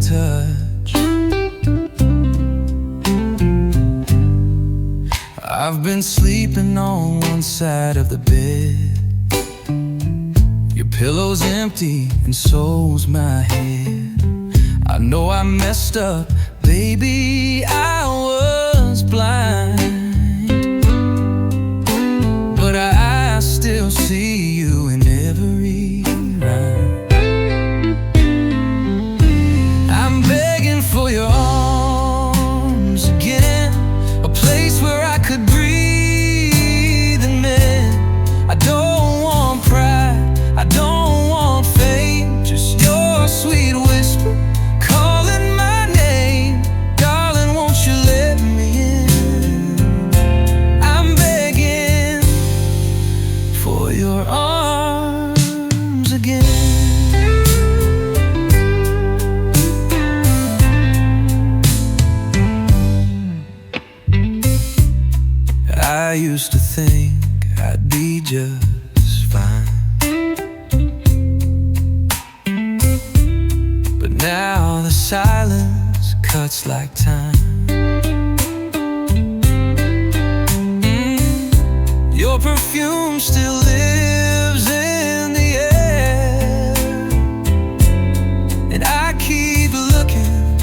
touch. I've been sleeping on one side of the bed. Your pillow's empty and so's my head. I know I messed up, baby, I was blind, but I still see you in every rhyme. I'm begging for your arms again, a place where I could breathe and mend. I don't want pride, I don't want fame, just your sweet whisper calling my name. Darling, won't you let me in? I'm begging for your arms again. I used to think I'd be just fine, but now the silence cuts like time. Your perfume still lives in the air, and I keep looking,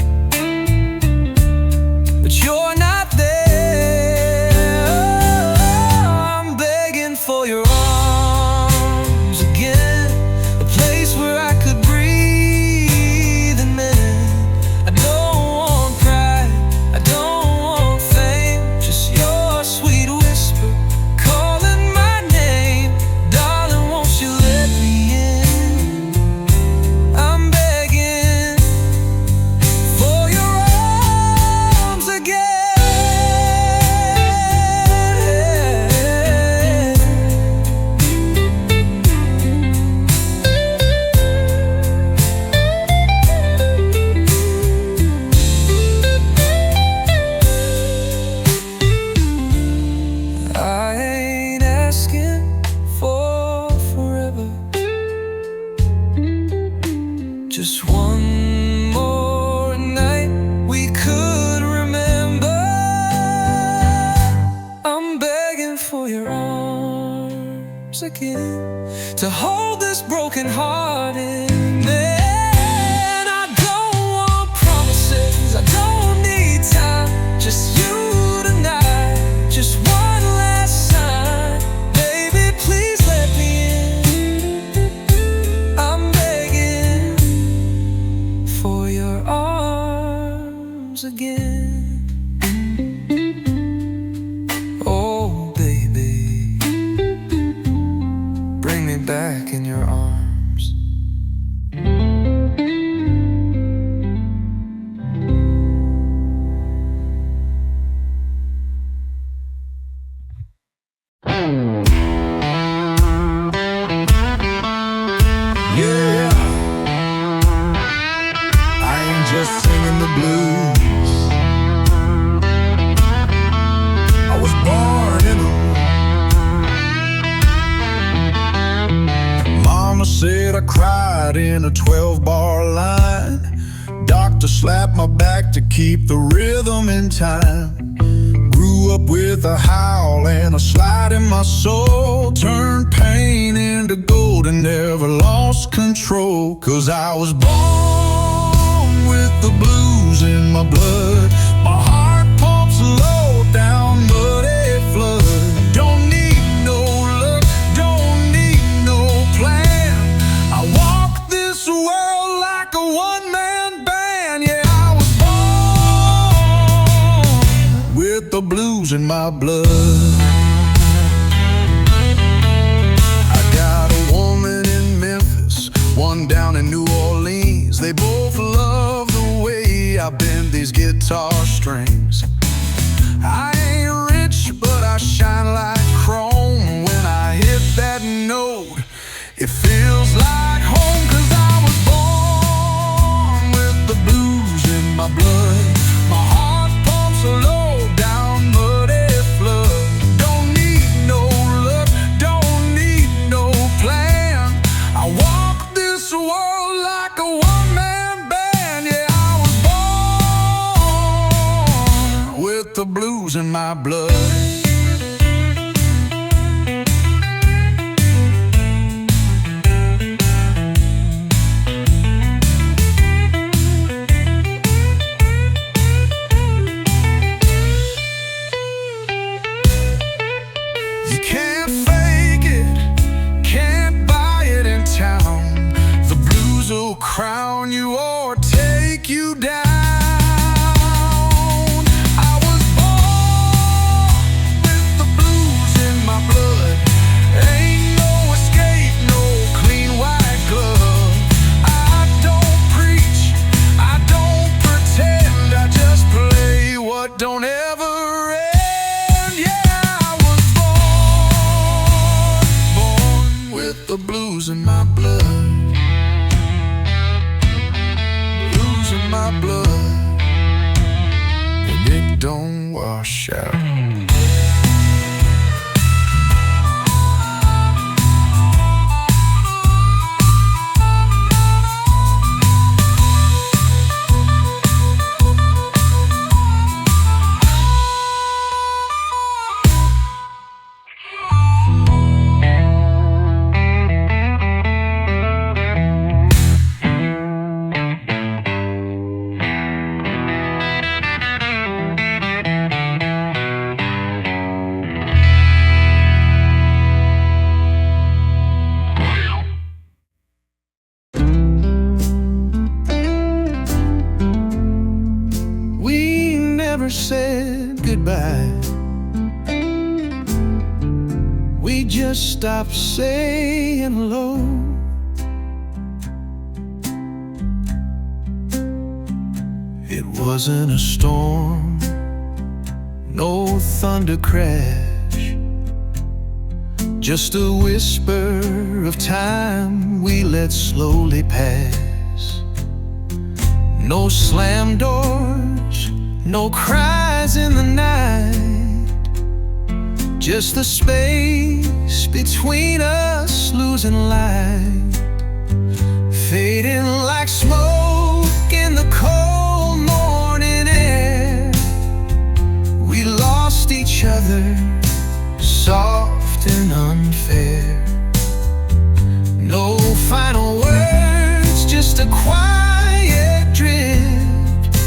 but you're not there. I'm begging for your arms again, a place where I could breathe and mend. I don't want pride, I don't want fame, just your sweet whisper calling my name. Darling, won't you let me in? I'm begging for your arms again. I ain't asking for forever, just one more night we could remember. I'm begging for your arms again, to hold this broken heart in there. I don't want promises, I don't need time, just you tonight, just one last sign. Baby, please let me in. I'm begging for your arms again. Oh, baby, bring me back in your arms. Yeah, I ain't just singing the blues, I was born in them. Mama said I cried in a 12-bar line. Doctor slapped my back to keep the rhythm in time. Grew up with a howl and a slide in my soul. Turned pain into gold and never lost control. 'Cause I was born with the blues in my blood. My heart pumps low down muddy flood. Don't need no luck, don't need no plan. I walk this world like a one-man band. Yeah, I was born with the blues in my blood. I got a woman in Memphis, one down in New Orleans. They both love the way I bend these guitar strings. I ain't rich, but I shine like chrome. When I hit that note, it feels like home. 'Cause I was born with the blues in my blood. My heart pumps low down muddy flood. Don't need no luck, don't need no plan. I walk this world like a one-man band. Yeah, I with the blues in my blood. You can't fake it, can't buy it in town. The blues will crown you or take you down. I was born with the blues in my blood. Ain't no escape, no clean white glove. I don't preach, I don't pretend, I just play what don't ever end. Yeah, I was born with the blues in my blood. Blues in my blood, and it don't wash out. We never said goodbye. We just stopped saying hello. It wasn't a storm, no thunder crash, just a whisper of time we let slowly pass. No slam doors, no cries in the night, just the space between us losing light, fading like smoke in the cold morning air. We lost each other, soft and unfair. No final words, just a quiet drift,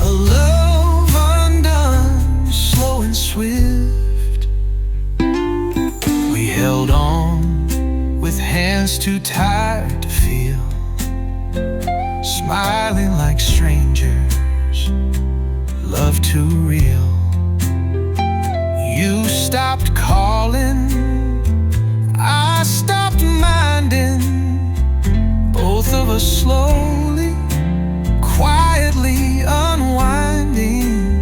a love undone, slow and swift. We held on with hands too tired to feel, smiling like strangers, love too real. You stopped calling, I stopped minding. Both of us slowly, quietly unwinding,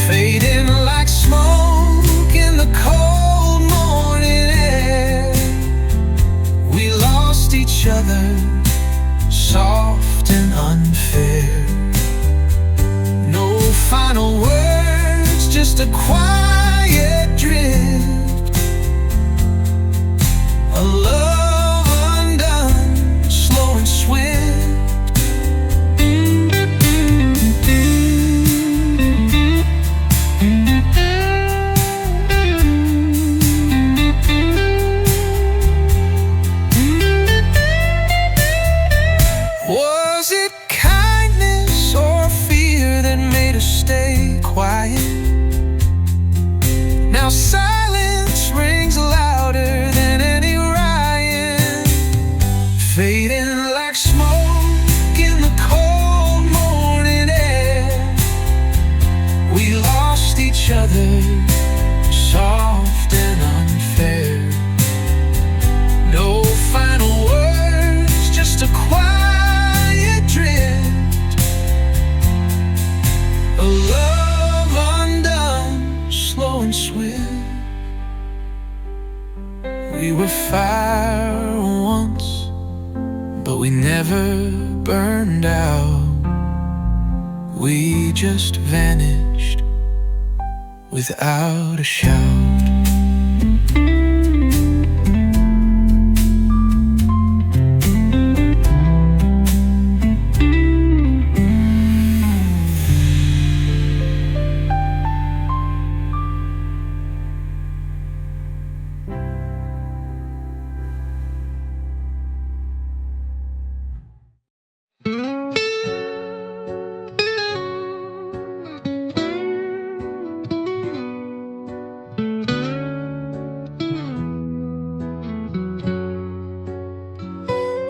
fading like smoke in the cold morning air. We lost each other, soft and unfair. No final words, just a quiet drift, a love undone, slow and swift. Was it kindness or fear that made us stay quiet? Now silence rings louder than any riot, fading like smoke in the cold morning air. We lost each other, soft and unfair. No final words, just a quiet drift, a love undone, slow and swift. We were fire once, but we never burned out. We just vanished without a shout.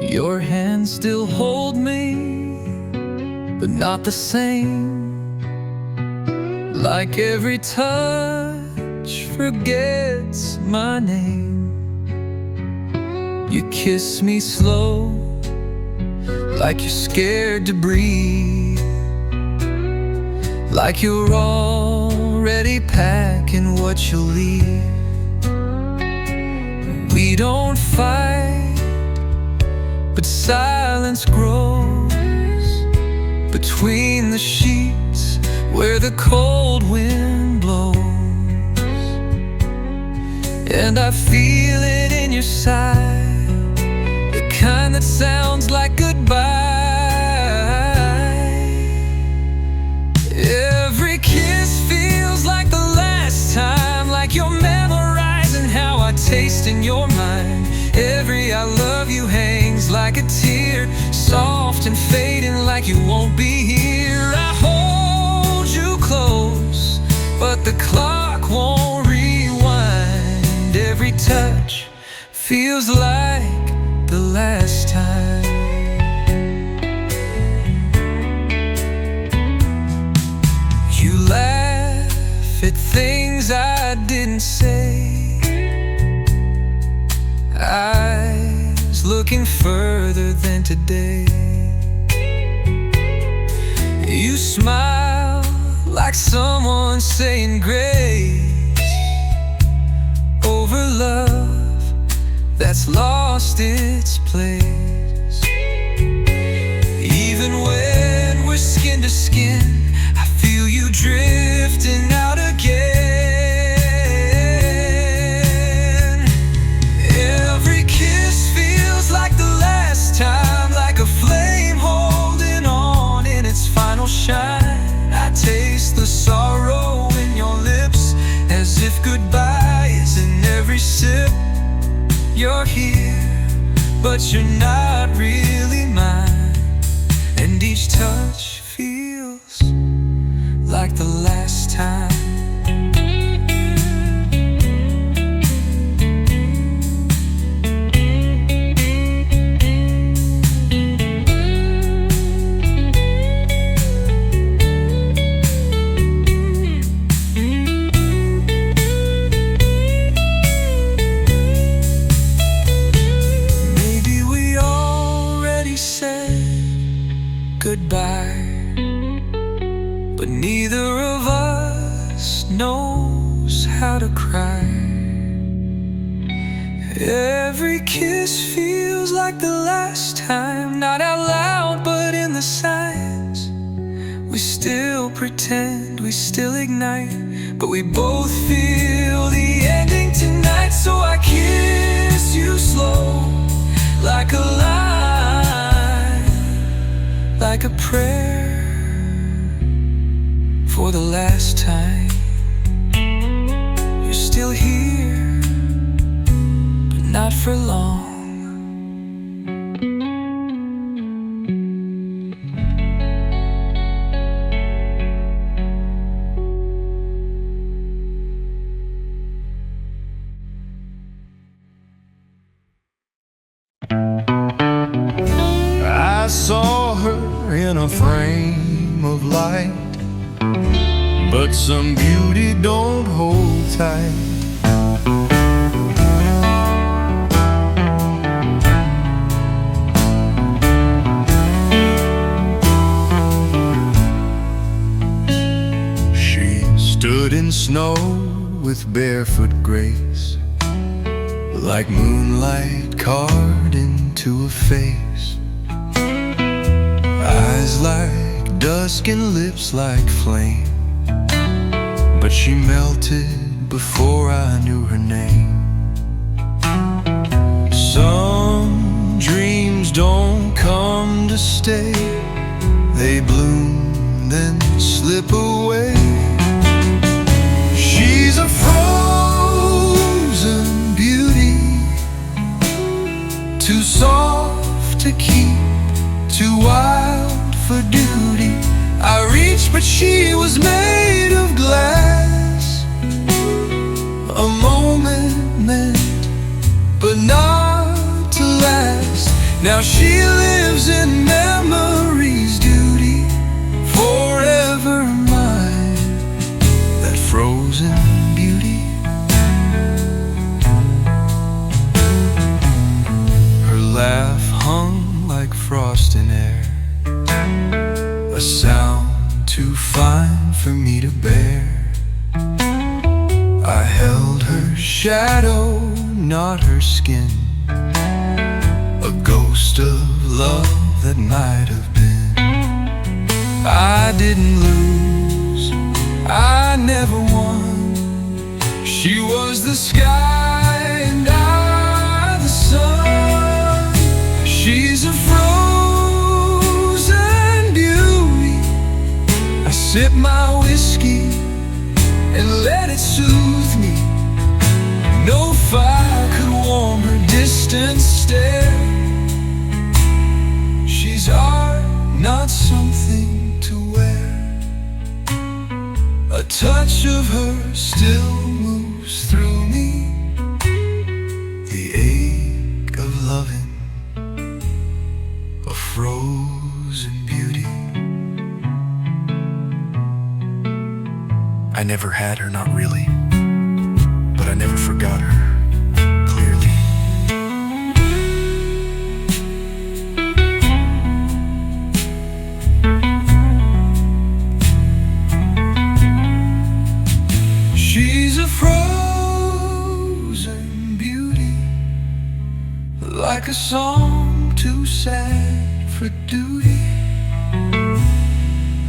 Your hands still hold me, but not the same. Like every touch forgets my name. You kiss me slow, like you're scared to breathe, like you're already packing what you'll leave. We don't fight, but silence grows between the sheets where the cold wind blows. And I feel it in your sigh, the kind that sounds like goodbye. Every kiss feels like the last time, like you're memorizing how I taste in your mind. Every I love you hangs like a tear, soft and fading like you won't be here. I hold you close, but the clock won't rewind. Every touch feels like the last time. You laugh at things I didn't say, eyes looking further than today. You smile like someone saying grace over love that's lost its place. Even when we're skin to skin, I feel you drifting out again. Every kiss feels like the last time, like a flame holding on in its final shine. I taste the sorrow in your lips, as if goodbye is in every sip. You're here, but you're not really mine. And each touch feels like the last time. Goodbye, but neither of us knows how to cry. Every kiss feels like the last time, not out loud but in the silence. We still pretend, we still ignite, but we both feel the ending tonight. So I kiss you slow, like a line, like a prayer for the last time. You're still here, but not for long. I saw her in a frame of light, but some beauty don't hold tight. She stood in snow with barefoot grace, like moonlight carved into a face. Eyes like dusk and lips like flame, but she melted before I knew her name. Some dreams don't come to stay, they bloom then slip away. She's a frozen beauty, too soft to keep, too wild for duty. I reached, but she was made of glass. A moment meant, but not to last. Now she for me to bear. I held her shadow, not her skin, a ghost of love that might have been. I didn't lose, I never won. She was the sky and I the sun. She's a frozen beauty. I sip my whiskey and let it soothe me. No fire could warm her distant stare. She's art, not something to wear. A touch of her still moves through me. The ache of loving a frozen beauty. I never had her, not really, but I never forgot her, clearly. She's a frozen beauty, like a song too sad for duty.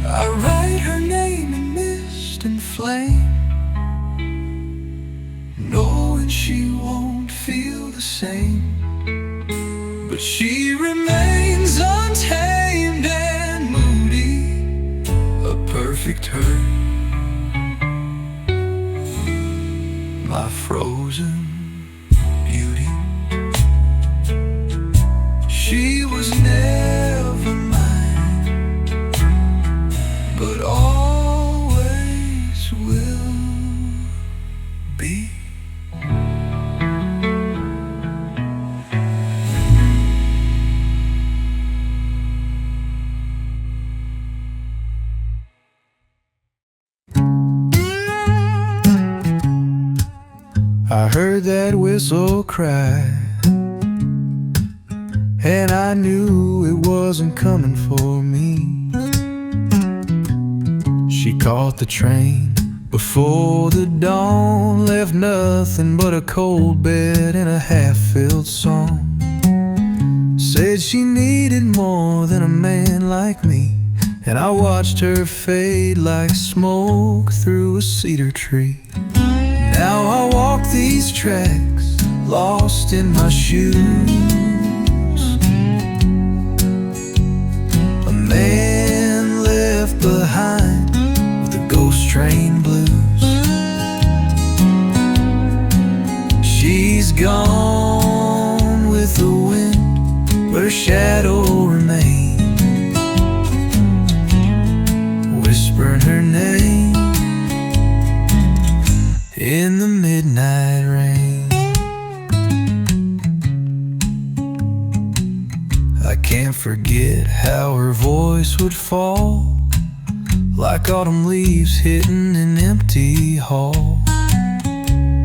I write her name in mist and flame, knowing she won't feel the same. But she remains untamed and moody, a perfect hurt, my frozen beauty. She was never mine, but always will be. I heard that whistle cry, and I knew it wasn't coming for me. She caught the train before the dawn, left nothing but a cold bed and a half-filled song. Said she needed more than a man like me, and I watched her fade like smoke through a cedar tree. Now I walk these tracks, lost in my shoes. A man left behind with the ghost train blues. She's gone with the wind, but her shadow remains, whispering her name in the midnight rain. I can't forget how her voice would fall, like autumn leaves hitting an empty hall.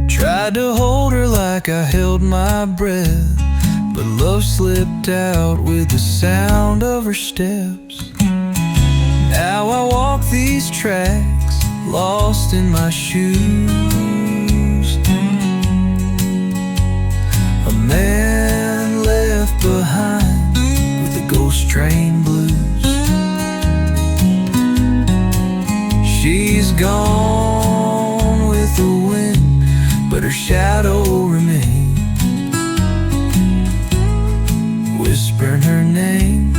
Tried to hold her like I held my breath, but love slipped out with the sound of her steps. Now I walk these tracks, lost in my shoes. A man left behind with the ghost train blues. She's gone with the wind, but her shadow remains, whispering her name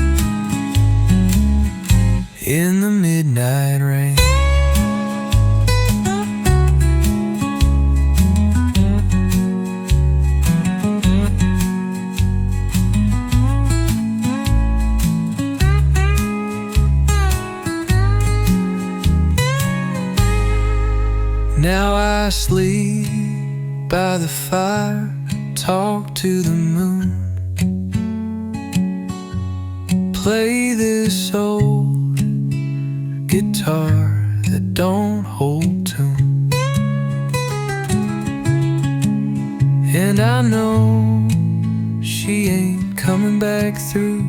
in the midnight rain. Now I sleep by the fire, talk to the moon, play this old guitar that don't hold tune. And I know she ain't coming back through,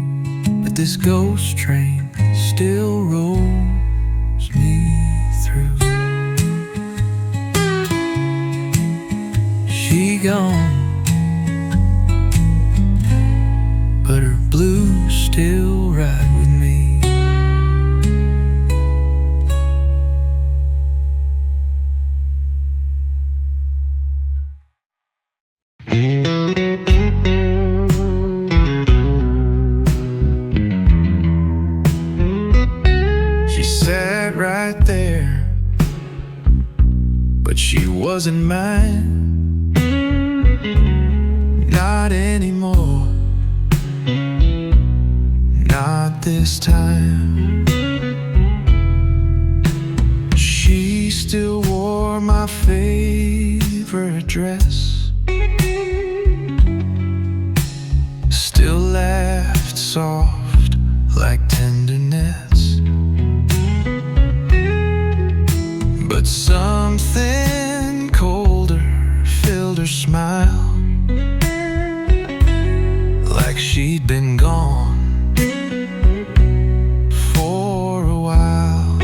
but this ghost train still rolls me through. be gone, but her blues still ride with me. She sat right there, but she wasn't mine. Not anymore, not this time. She still wore my favorite dress, still laughed soft like tenderness. But something colder filled her smile, like she'd been gone for a while.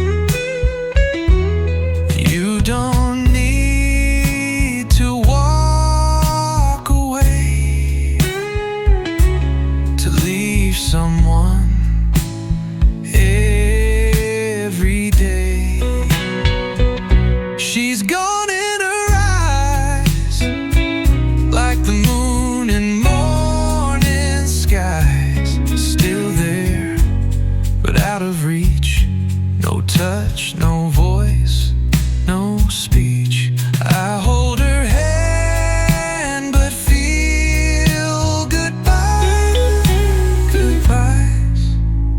You don't need to walk away to leave someone every day. She's gone in her eyes, like the moon in morning skies. Still there, but out of reach. No touch, no voice, no speech. I hold her hand, but feel goodbyes.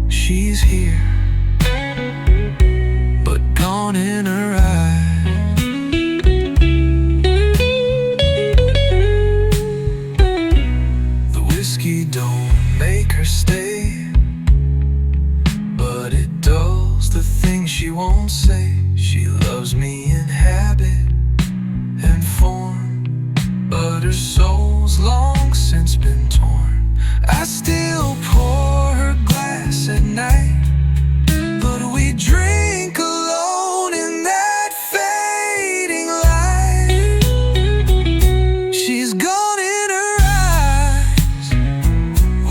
She's here, but gone in her eyes. The whiskey don't make her stay, but it dulls the things she won't say. She loves me in habit and form, but her soul's long since been torn. I still pour her glass at night, but we drink alone in that fading light. She's gone in her eyes,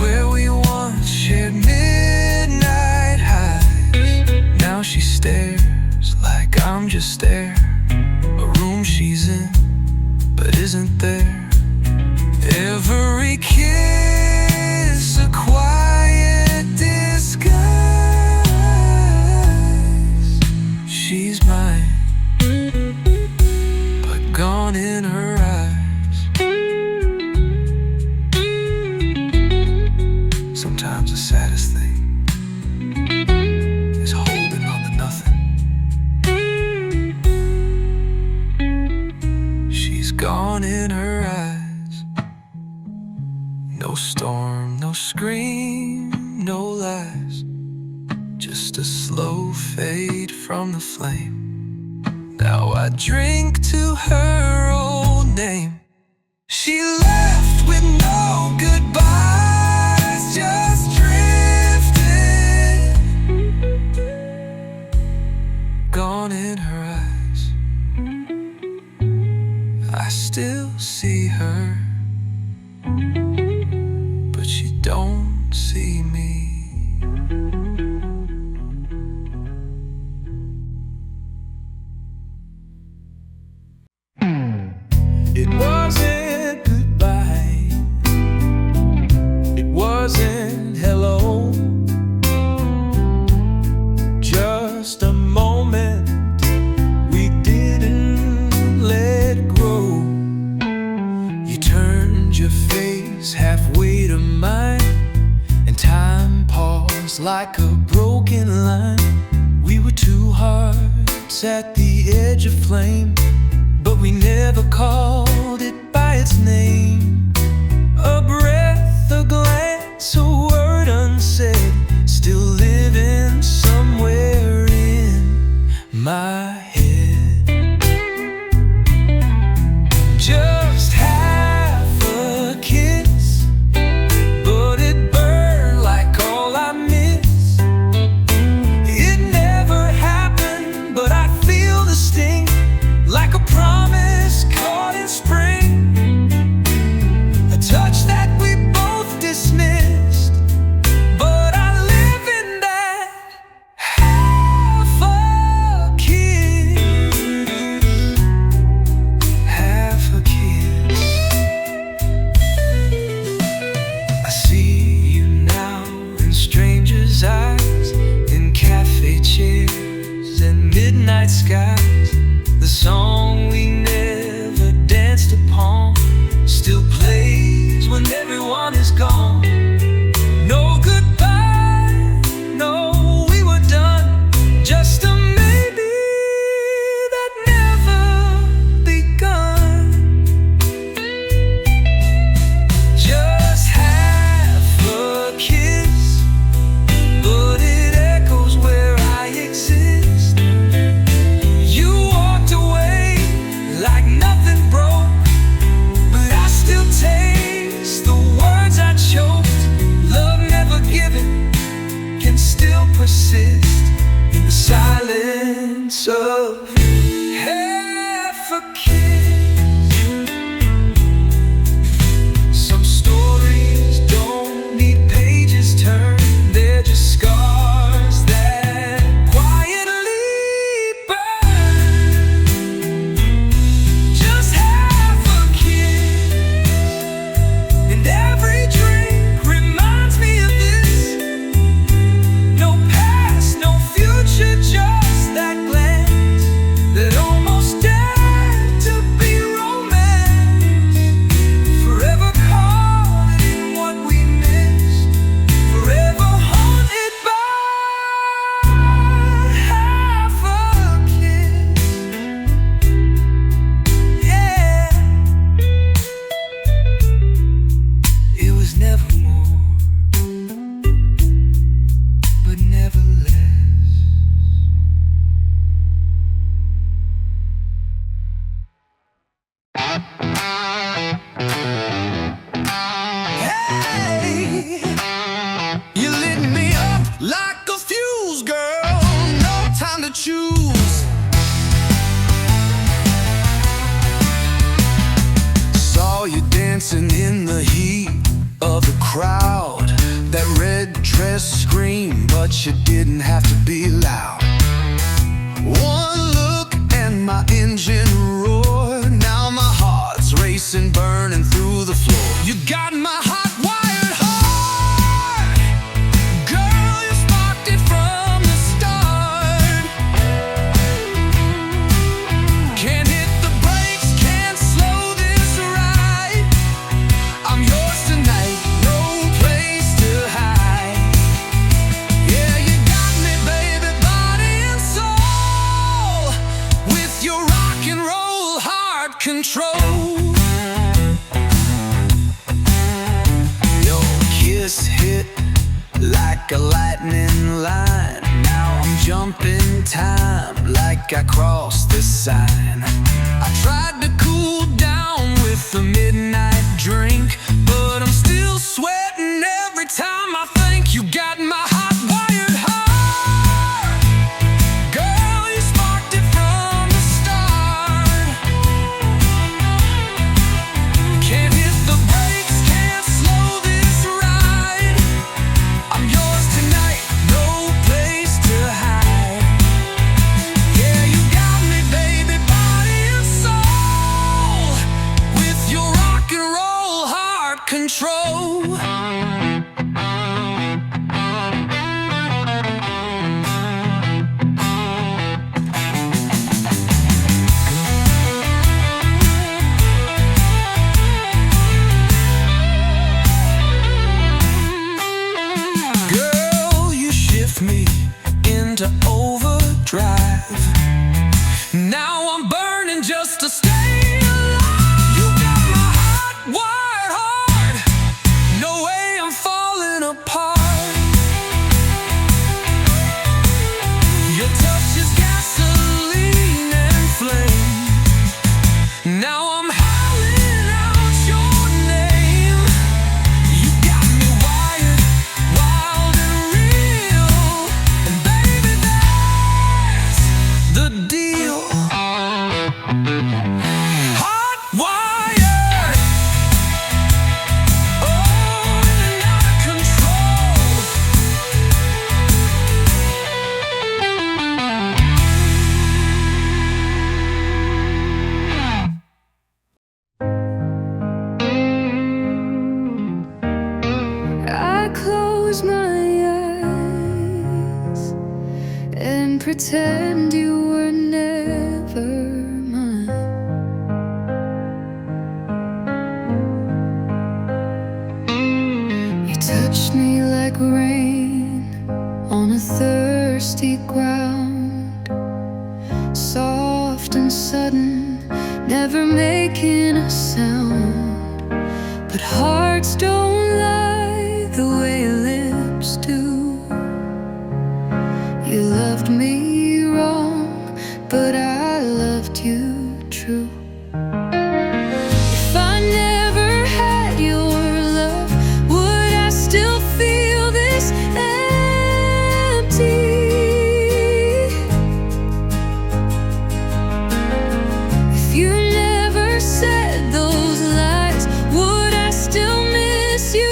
where we once shared midnight highs. Now she stares like I'm just there, a room she's in but isn't there. Every kiss a quiet disguise. She's mine, but gone in her eyes. Sometimes the saddest thing is holding on to nothing. She's gone in her eyes. No storm, no scream, no lies, just a slow fade from the flame. Now I drink to her old name. She left with no goodbyes, just drifted. Gone in her eyes. I still see her, but she don't see me. It wasn't goodbye, it wasn't hello, just a moment we didn't let grow. You turned your face halfway to mine, and time paused like a broken line. We were two hearts at the edge of flame, but we never called it by its name. A breath, a glance, a word unsaid, still living somewhere in my head. Just half a kiss, but it burned like all I miss. It never happened, but I feel the sting, like a promise caught in spring. night skies. The song we never danced upon still plays when everyone is gone. No goodbye, no, we were done. Just a maybe that never begun. Just half a kiss, but it echoes where I exist. You walked away like nothing broke, but I still taste the words I choked. Love never given can still persist in the silence of half a kiss. Some stories don't need pages turned, they're just scars that quietly burn. Just half a kiss, and every drink reminds me of this. No past, no future, just that glance that almost dared to be romance. Forever caught in what we missed, forever haunted by half a kiss. Yeah, it was never more, but never less. Hey, you lit me up like a fuse, girl. No time to choose. Saw you dancing in the heat of the crowd. That red dress screamed, but you didn't have to be loud. One look and my engine roared. Now my heart's racing, burning through the floor. You got my hot wired heart, girl, you sparked it from the start. Can't hit the brakes, can't slow this ride. I'm yours tonight, no place to hide. Yeah, you got me, baby, body and soul, with your rock and roll heart control. Your kiss hit like a lightning line. Now I'm jumping time like I crossed the sign. I tried to cool down with the midnight drink, but I'm still sweating every time I think. You got my hot wired heart, girl, you sparked it from the start. Can't hit the brakes, can't slow this ride. I'm yours tonight, no place to hide. Yeah, you got me, baby, body and soul, with your rock and roll heart control. and sudden, never making a sound. But hearts don't lie the way lips do. You loved me wrong, but I loved you true. If I never had your love, would I still feel this empty? If you never said those lies, would I still miss you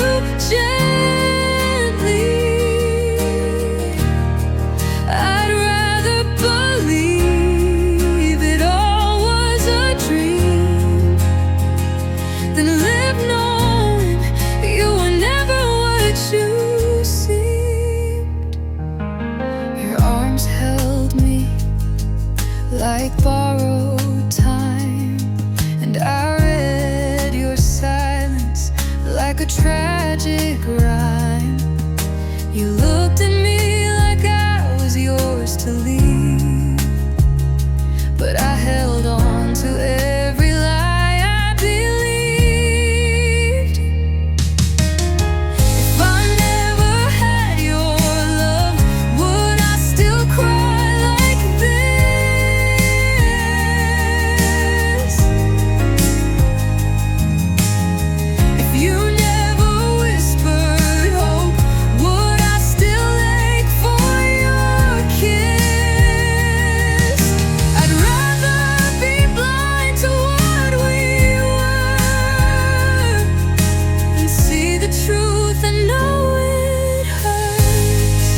gently? I'd rather believe it all was a dream than live knowing you were never what you seemed. Your arms held me like borrowed time, and I read your silence like a tragic rhyme. You looked at me like I was yours to leave, but I held on to every lie I believed. If I never had your love, would I still cry like this? If you never whispered hope, would I still ache for your kiss? I'd rather be blind to what we were than see the truth and know it hurts.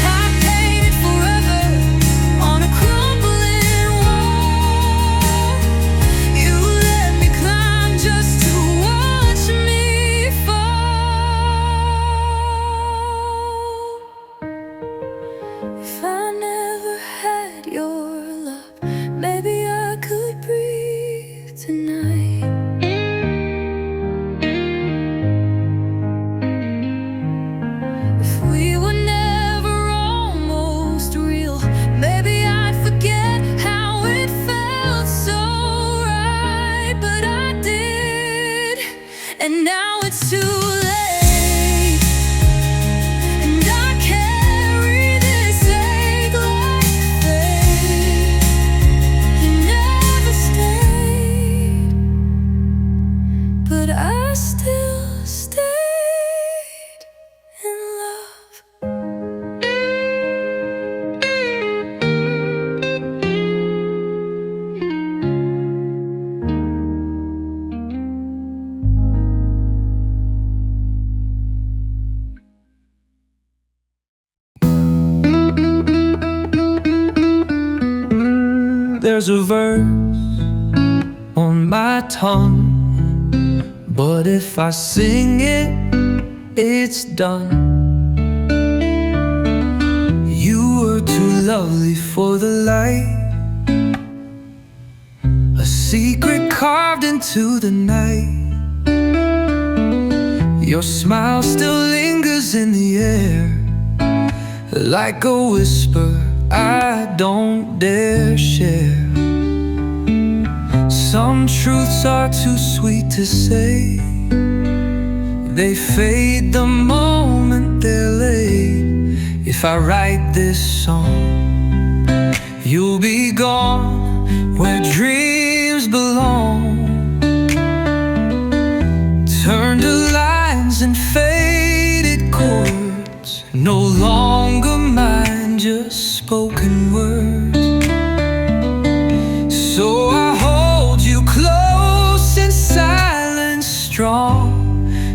I painted forever on a crumbling wall. You let me climb just to watch me fall. If I never had your love, maybe I could breathe tonight. If we were never almost real, maybe I'd forget how it felt so right. But I did, and now it's too late, and I carry this ache like fate. You never stayed, but I still stayed in love. There's a verse on my tongue, but if I sing it, it's done. You were too lovely for the light, a secret carved into the night. Your smile still lingers in the air, like a whisper I don't dare share. Some truths are too sweet to say, they fade the moment they're laid. If I write this song, you'll be gone where dreams belong. Turn to lines and faded chords, no longer mine, just spoken words. So I hold you close in silence strong,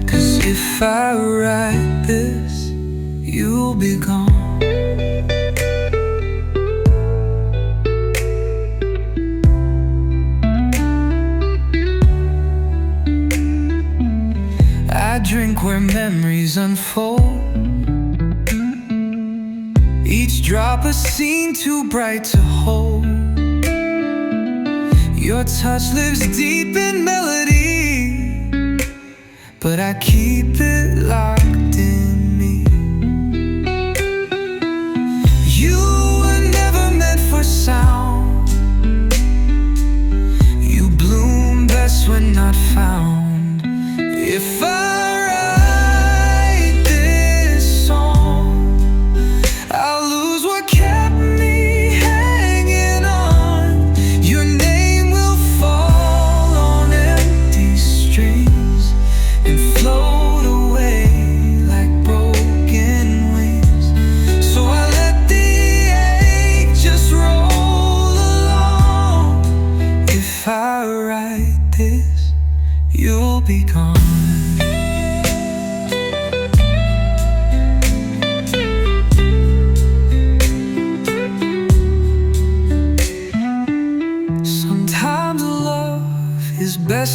'cause if I write this, you'll be gone. I drink where memories unfold, each drop a scene too bright to hold. Your touch lives deep in melody, but I keep it locked in me.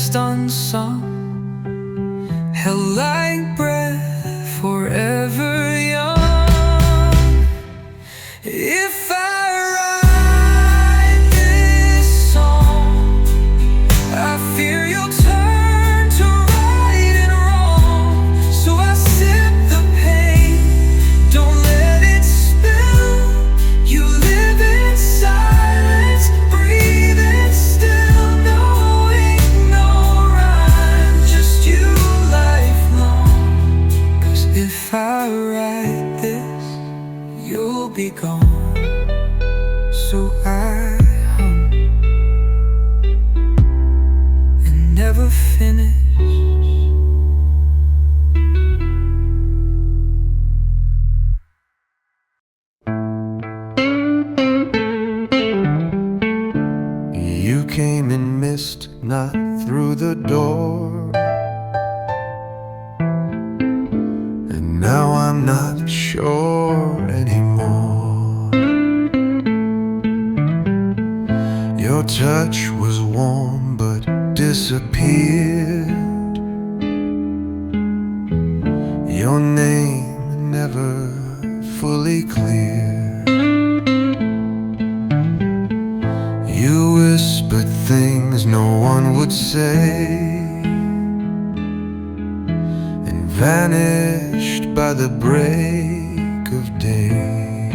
best unsung, held like breath, forever young. If I write this song, I fear you'll turn to right and wrong. So I sip the pain, don't let it spill. You live in silence, breathing still, knowing no rhyme, just you lifelong. 'Cause if I write this, you'll be gone. So I hum and never finish. You came in mist, not through the door. And now I'm not sure anymore. Your touch was warm but disappeared. Your name never fully clear. You whispered things no one would say, and vanished by the break of day.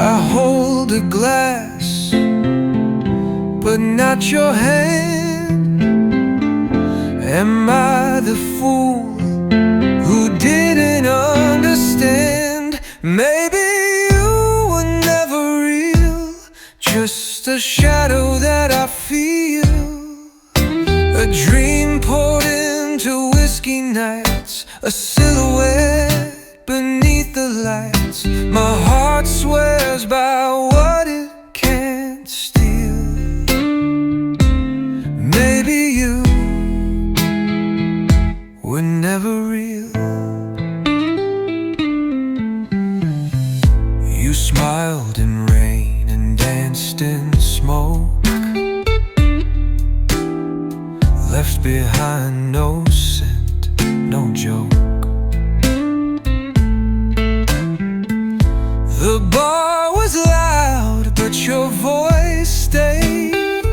I hold a glass, but not your hand. Am I the fool who didn't understand? Maybe just a shadow that I feel, a dream poured into whiskey nights, a silhouette beneath the lights. My heart swears by what it can't steal. Maybe you were never real. You smiled in rain and danced in smoke, left behind no scent, no joke. The bar was loud, but your voice stayed,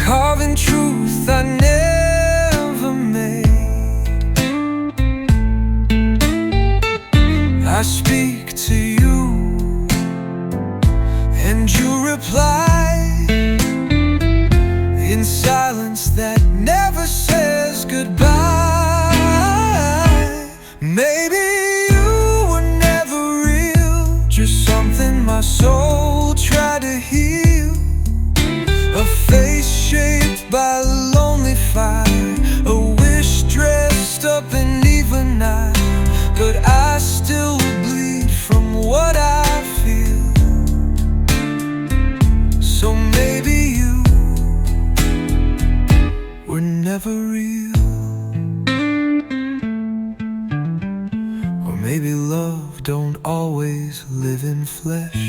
carving truth I never made. I speak to you, and you reply in silence that never says goodbye. Maybe you were never real, just something my soul tried to heal. A face shaped by lonely fire, a wish dressed up in even-night. But I still bleed from what I feel. So maybe you were never real. Or maybe love don't always live in flesh.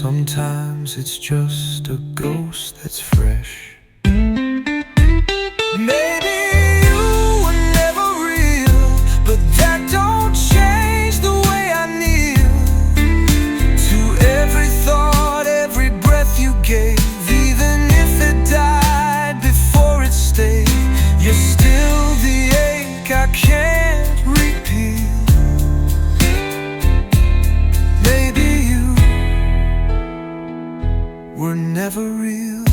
Sometimes it's just a ghost that's fresh. Maybe you were never real, but that don't change the way I kneel to every thought, every breath you gave. Even if it died before it stayed, you're still the ache I can't repeal. Maybe you were never real.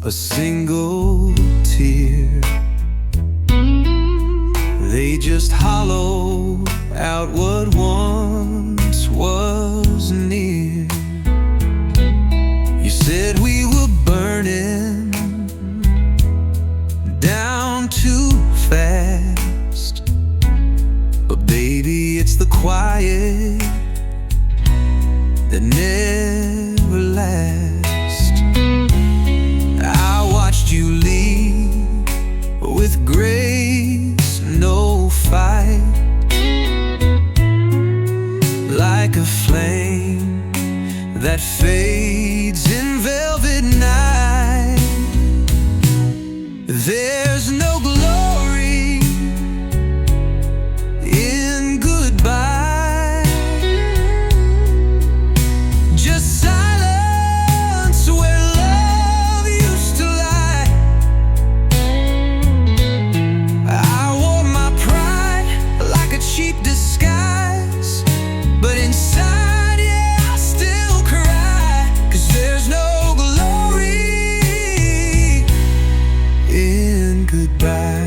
a single tear. They just hollow out what once was near. You said we were burning down too fast, but baby, it's the quiet that never lasts. I watched you leave with grace, no fight, like a flame that fades in velvet night. There's no glory in goodbye, just silence where love used to lie. I wore my pride like a cheap disguise, but inside, yeah, I still cry, 'cause there's no glory in goodbye.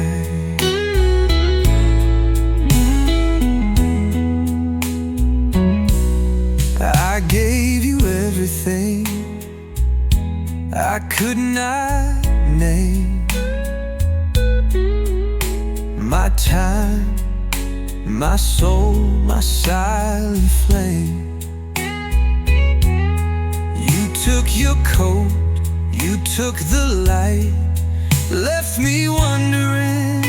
I gave you everything I could not name, my time, my soul, my silent flame. You took your coat, you took the light, left me wondering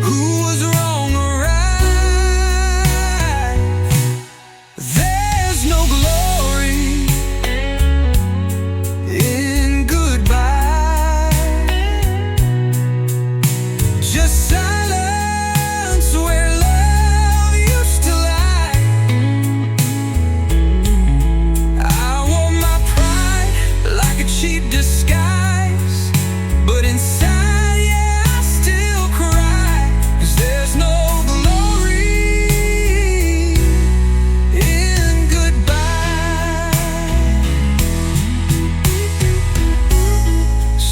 who was wrong or right. There's no glory in goodbye, just silence where love used to lie. I wore my pride like a cheap disguise, but inside, yeah, I still cry, 'cause there's no glory in goodbye.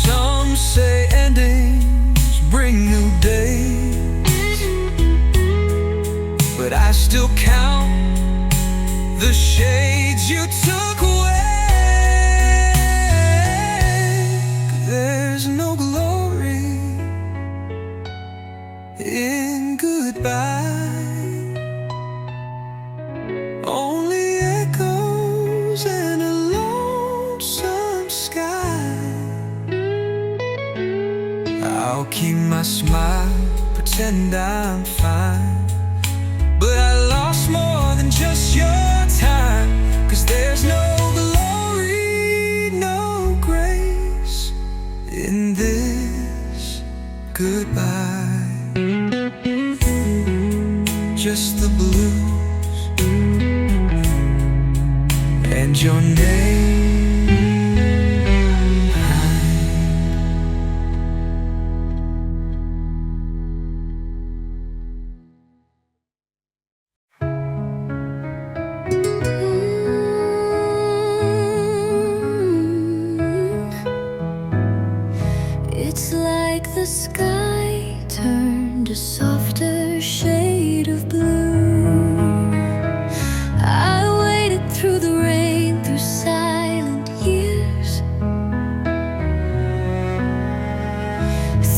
Some say endings bring new days, but I still count the shades you took away. There's no glory in goodbye, only echoes and a lonesome sky. I'll keep my smile, pretend I'm fine, but I lost more than just your time, 'cause there's no glory, no grace in this goodbye. Just the blues and your name. It's like the sky turned a softer shade of blue. I waited through the rain, through silent years,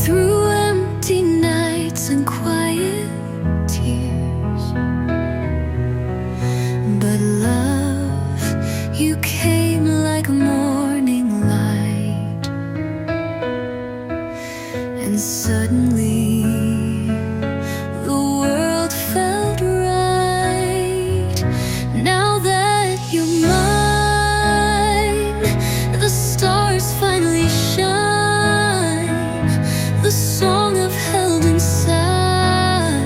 through empty nights and quiet tears. But love, you came like a morning light, and suddenly the world felt right. Now that you're mine, the stars finally shine. The song I've held inside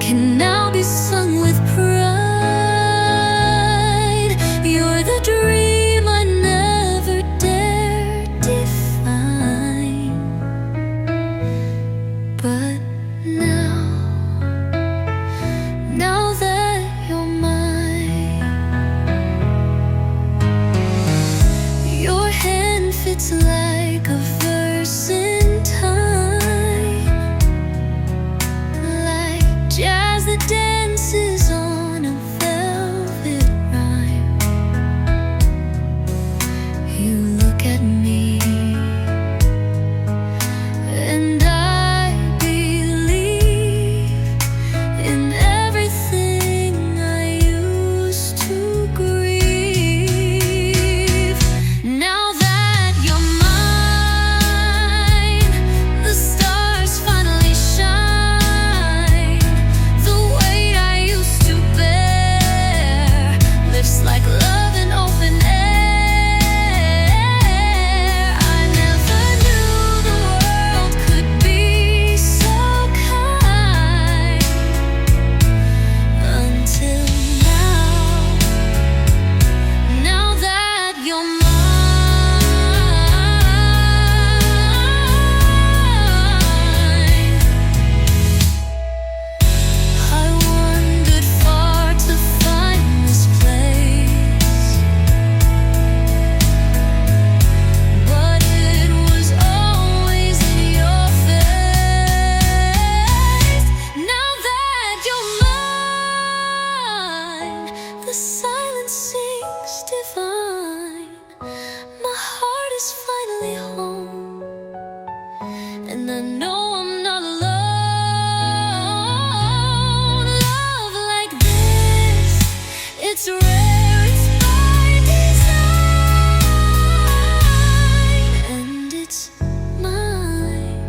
can now be sung with pride. You're the dream I never dared define, but now that you're mine, your hand fits like you look at me, and I believe in everything I used to grieve. Now that you're mine, the stars finally shine. The weight I used to bear lifts like love in open air. I never knew the world could be so kind until now. Now that you're mine, I wandered far to find this place, but it was always in your face. Now that you're mine, the silence sings divine. My heart is finally home, and I know I'm not alone. Love like this, it's rare, it's by design, and it's mine.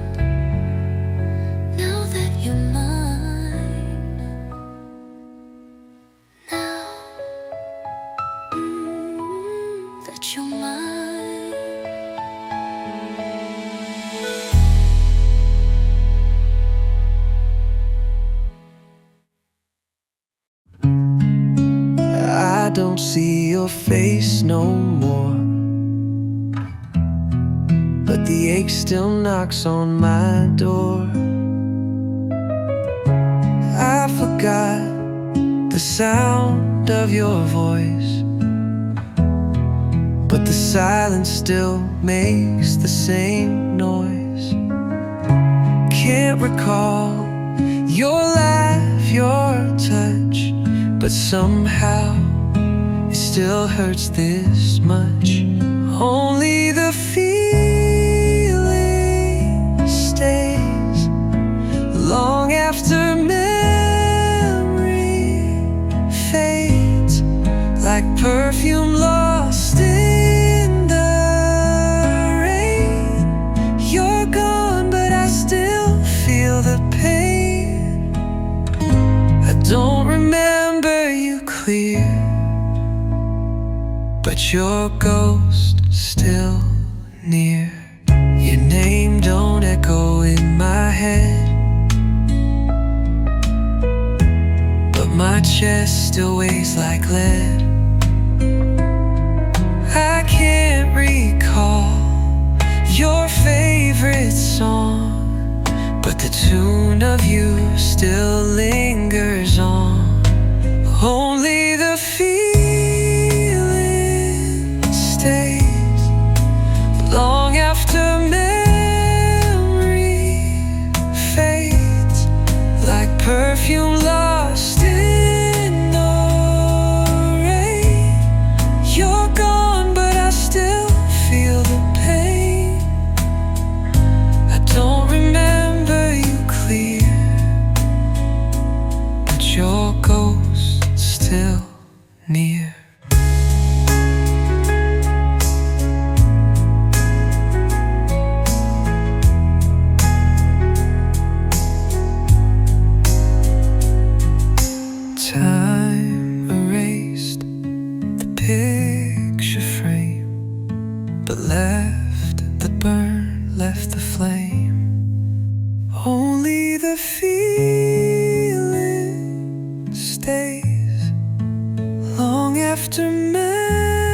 Now that you're mine, now that you're mine. I don't see your face no more, but the ache still knocks on my door. I forgot the sound of your voice, but the silence still makes the same noise. Can't recall your laugh, your touch, but somehow it still hurts this much. Only the feeling stays long after memory fades, like perfume lost in the rain. You're gone, but I still feel the pain. I don't remember you clear, but your ghost still near. Your name don't echo in my head, but my chest still weighs like lead. I can't recall your favorite song, but the tune of you still lingers on. Only the feeling stays long after memory fades, like perfume lost in the rain. You're gone, but I still feel the pain. I don't remember you clear, but your ghost still near. Time erased the picture frame, but left the burn, left the flame. Only the feeling stays long after memory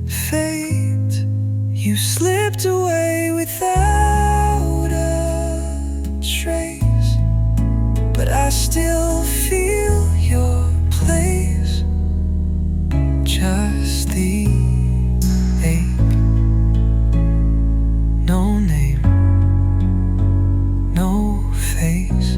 fades. You slipped away without a trace, but I still feel your place. Just the ache, no name, no face.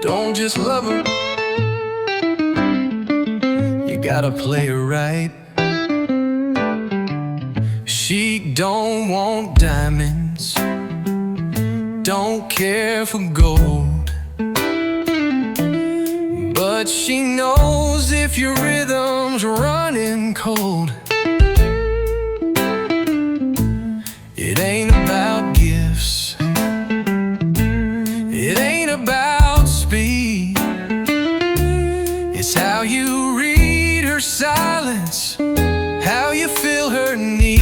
Don't just love her, you gotta play her right. She don't want diamonds, don't care for gold, but she knows if your rhythm's running cold. It ain't about gifts, it ain't about speed. It's how you read her silence, how you feel her need.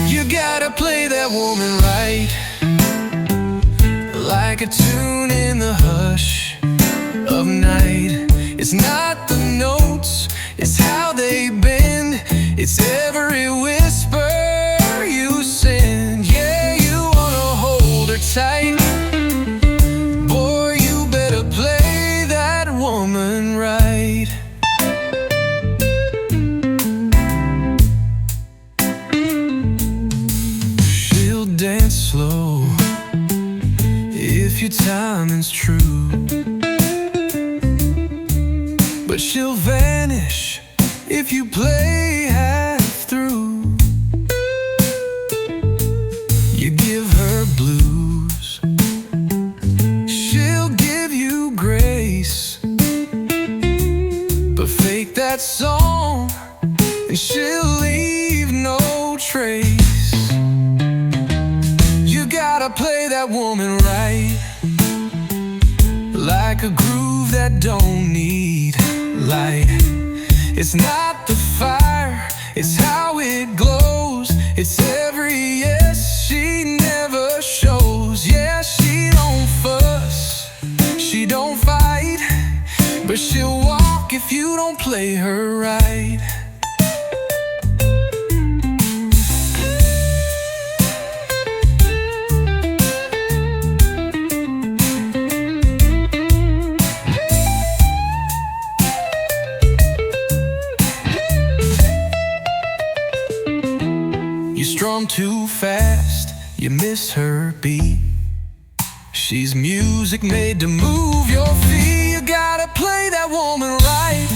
You gotta play that woman right, like a tune in the hush of night. It's not the notes, it's how they bend, it's every whisper you send. Yeah, you wanna hold her tight, boy, you better play that woman right. She'll dance slow if your timing's true, but she'll vanish if you play half through. You give her blues, she'll give you grace, but fake that song and she'll leave no trace. You gotta play that woman right, like a groove that don't need light. It's not the fire, it's how it glows. It's every yes she never shows. Yeah, she don't fuss, she don't fight, but she'll walk if you don't play her right. You strum too fast, you miss her beat. She's music made to move your feet. You gotta play that woman right,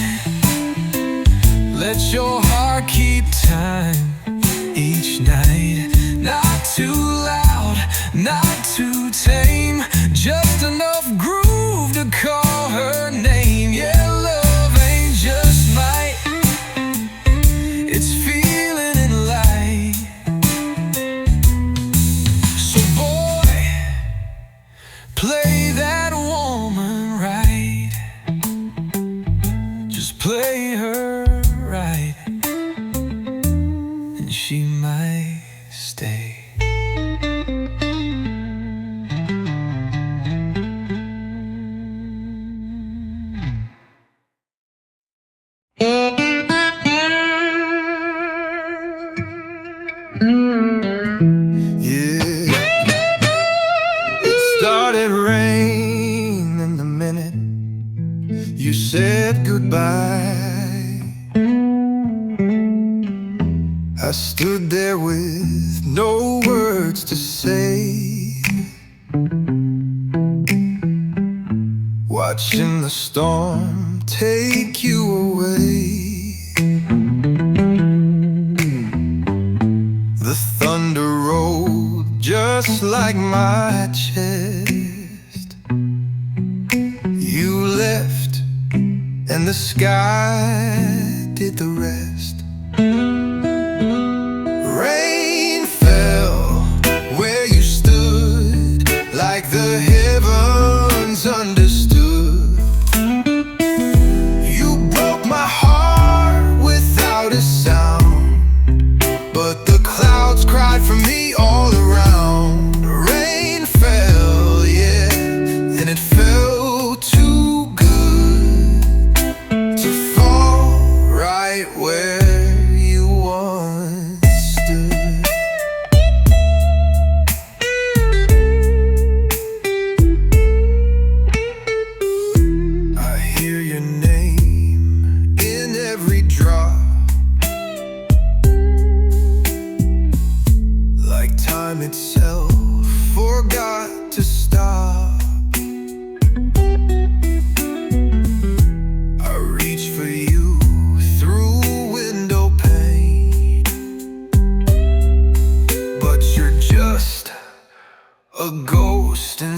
let your heart keep time each night. Not too loud, not too tame, just enough groove to call her name. Yeah, love ain't just might, it's feeling and light. So boy, play that woman right, just play her right, and she might stay. Started raining the minute you said goodbye. I stood there with no words to say, watching the storm take you away. The thunder rolled just like my chest. You left and the sky did the rest. Rain fell where you stood, like the heavens understood. You broke my heart without a sound, but the clouds cried for me all around. Rain fell, yeah, and it felt too good to fall right where you once stood.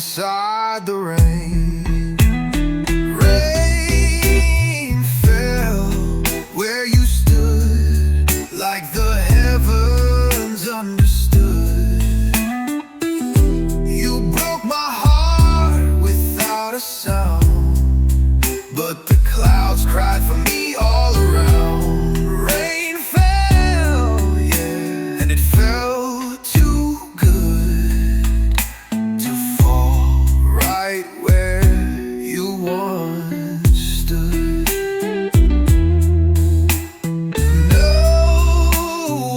inside the rain. Rain fell where you stood, like the heavens understood. You broke my heart without a sound, but the clouds cried for me all around. Rain fell, yeah, and it felt too good to fall right where you once stood. No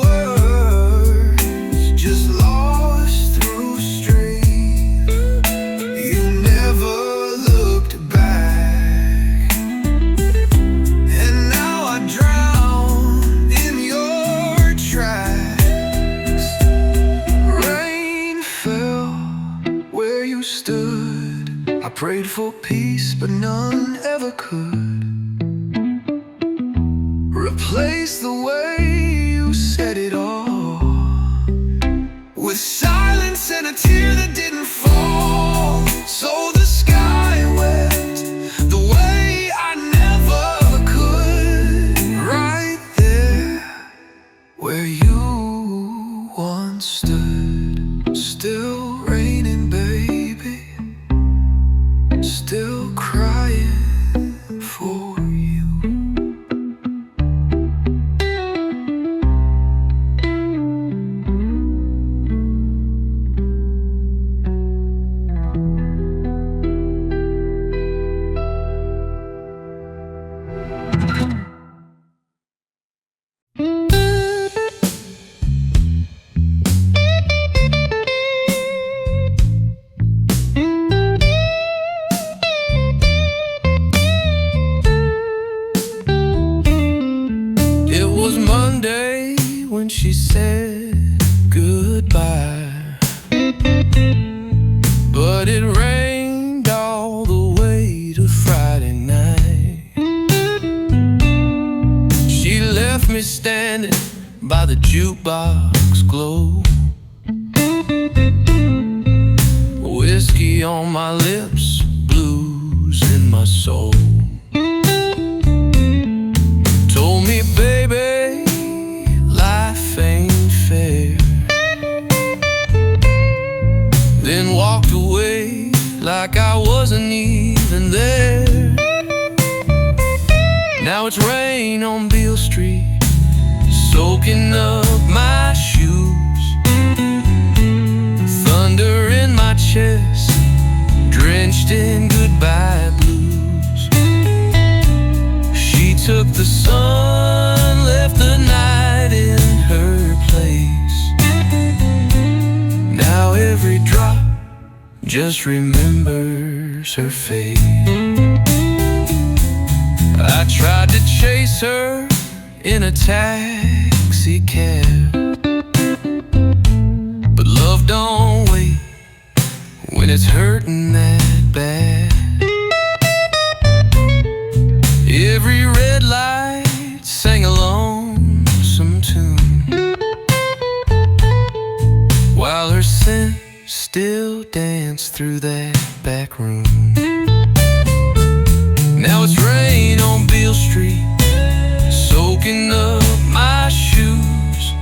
words, just lost through stream. You never looked back, and now I drown in your tracks. Rain fell where you stood. I prayed for peace, but none ever could replace the way you said it all, with silence and a tear that didn't fall. So the sky wept the way I never could, right there where you once stood. Still raining, baby, still crying for you. It was Monday when she said goodbye, but it rained all the way to Friday night. She left me standing by the jukebox glow, whiskey on my lips, blues in my soul. Told me, baby, life ain't fair, then walked away like I wasn't even there. Now it's rain on Beale Street, soaking up my shoes, thunder in my chest, drenched in goodbye blues. She took the sun, left the night in her place. Now every drop just remembers her face. I tried to chase her in a taxi cab, but love don't wait when it's hurting that bad. Every red light sang a lonesome tune, while her scent still danced through that back room. Now it's rain on Beale Street, soaking up my shoes,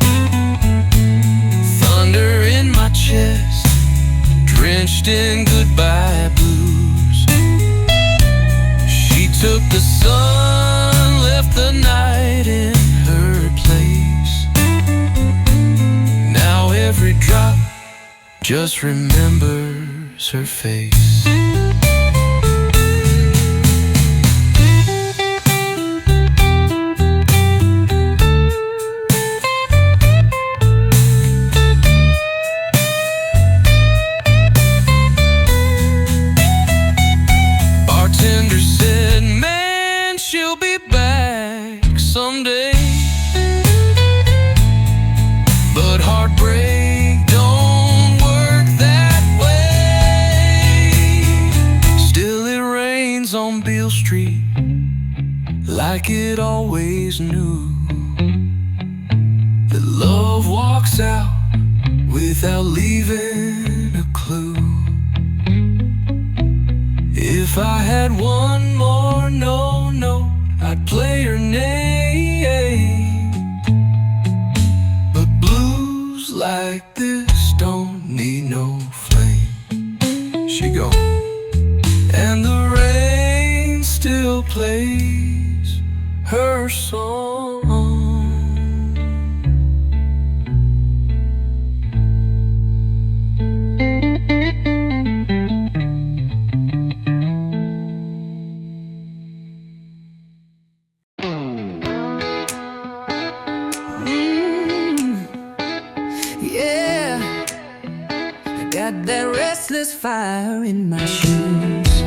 thunder in my chest, drenched in goodbye blues. She took the sun, left the night in her place. Now every drop just remembers her face. Bartender said, man, she'll be back someday, but heartbreak don't work that way. Still it rains on Beale Street like it always knew, that love walks out without leaving a clue. If I had one more no, I'd play her name. But blues like this don't need no flame. She gone, and the rain still plays her song. Yeah, got that restless fire in my shoes.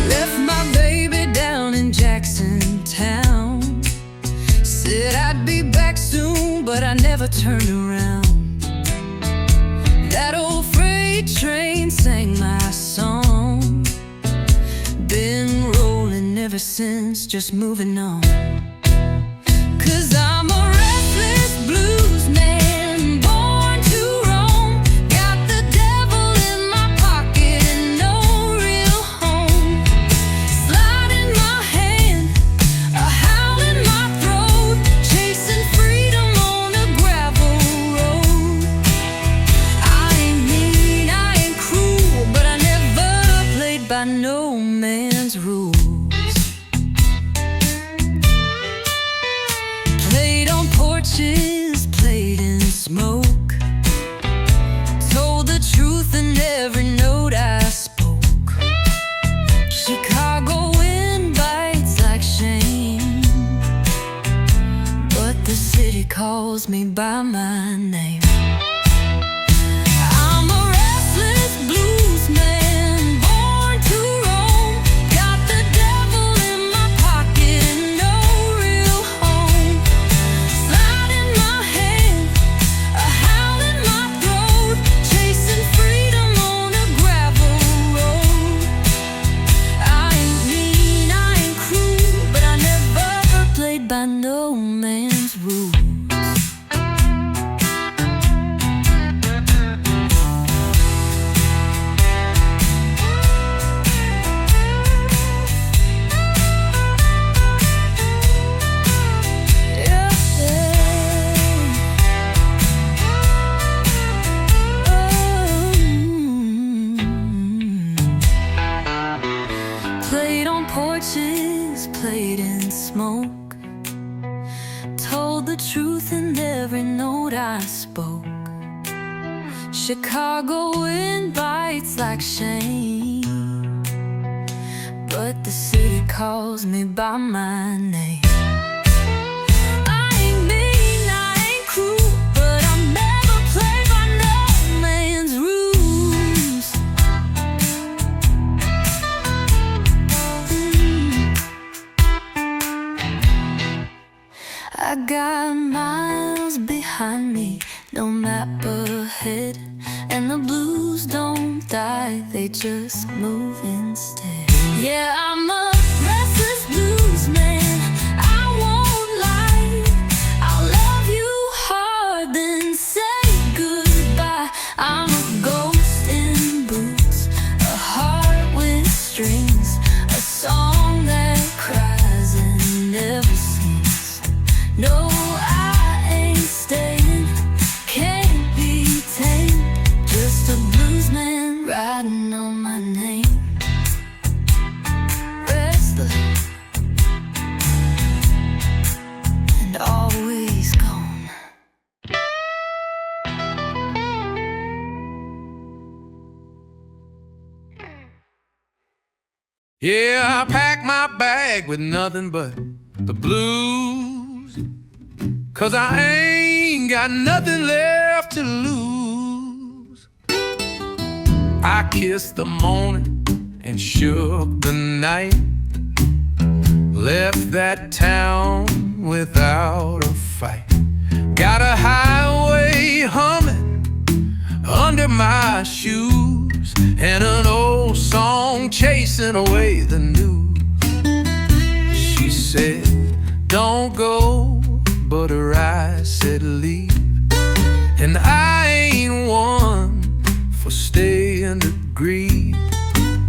Left my baby down in Jackson Town. Said I'd be back soon, but I never turned around. That old freight train sang my song. Been rolling ever since, just moving on. 'Cause I'm a restless blues man, born to roam. Got the devil in my pocket and no real home. Slide in my hand, a howl in my throat, chasing freedom on a gravel road. I ain't mean, I ain't cruel, but I never played by no man's rules. Played on porches, played in smoke. Told the truth in every note I spoke. Chicago wind bites like shame, but the city calls me by my name. I'm a restless blues man, born to roam. Got the devil in my pocket and no real home. Slide in my hand, a howl in my throat, chasing freedom on a gravel road. I ain't mean, I ain't cruel, but I never played by no man's rules. Played on porches, played in smoke. Told the truth in every note I spoke. Chicago wind bites like shame, but the city calls me by my name. I ain't mean, I ain't cruel, but I never play by no man's rules. I got miles behind me, no map ahead, and the blues don't die, they just move instead. Yeah, I'm a restless blues man, I won't lie. I'll love you hard, then say goodbye. I'm a ghost in boots, a heart with strings, a song that cries and never sings. No, I ain't staying, can't be tamed, just a blues man riding on my name. Restless and always gone. Yeah, I packed my bag with nothing but the blues, 'cause I ain't got nothing left to lose. I kissed the morning and shook the night, left that town without a fight. Got a highway humming under my shoes, and an old song chasing away the news. She said, don't go, but her eyes said leave, and I ain't one for staying. degree.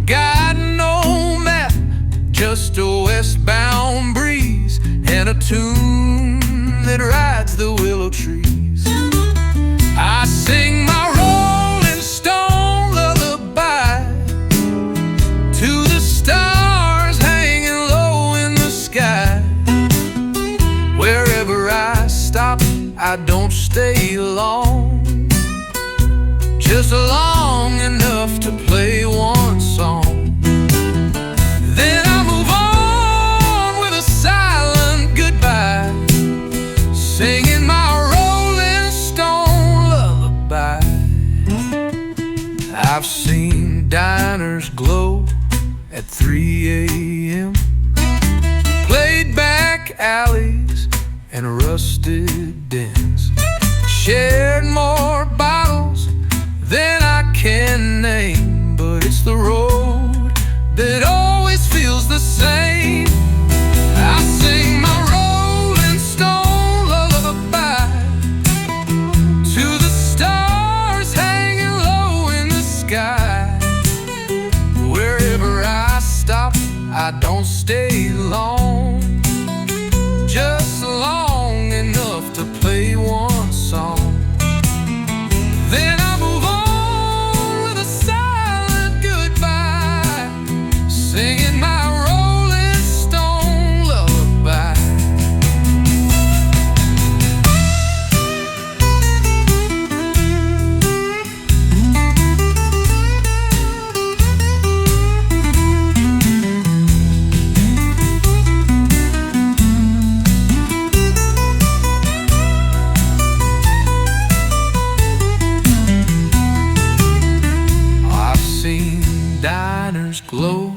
Got no map, just a westbound breeze and a tune that rides the willow trees. I sing my Rolling Stone lullaby to the stars hanging low in the sky. Wherever I stop, I don't stay long, just long enough to play one song. Then I move on with a silent goodbye, singing my Rolling Stone lullaby. I've seen diners glow at 3 a.m., played back alleys and rusted dens, shared more bottles than I can name, but it's the road that always feels the same. I sing my Rolling Stone lullaby to the stars hanging low in the sky. Wherever I stop, I don't stay long, just long enough to play one song. Then I move on with a silent goodbye, singing my Rolling Stone lullaby. I've seen diners glow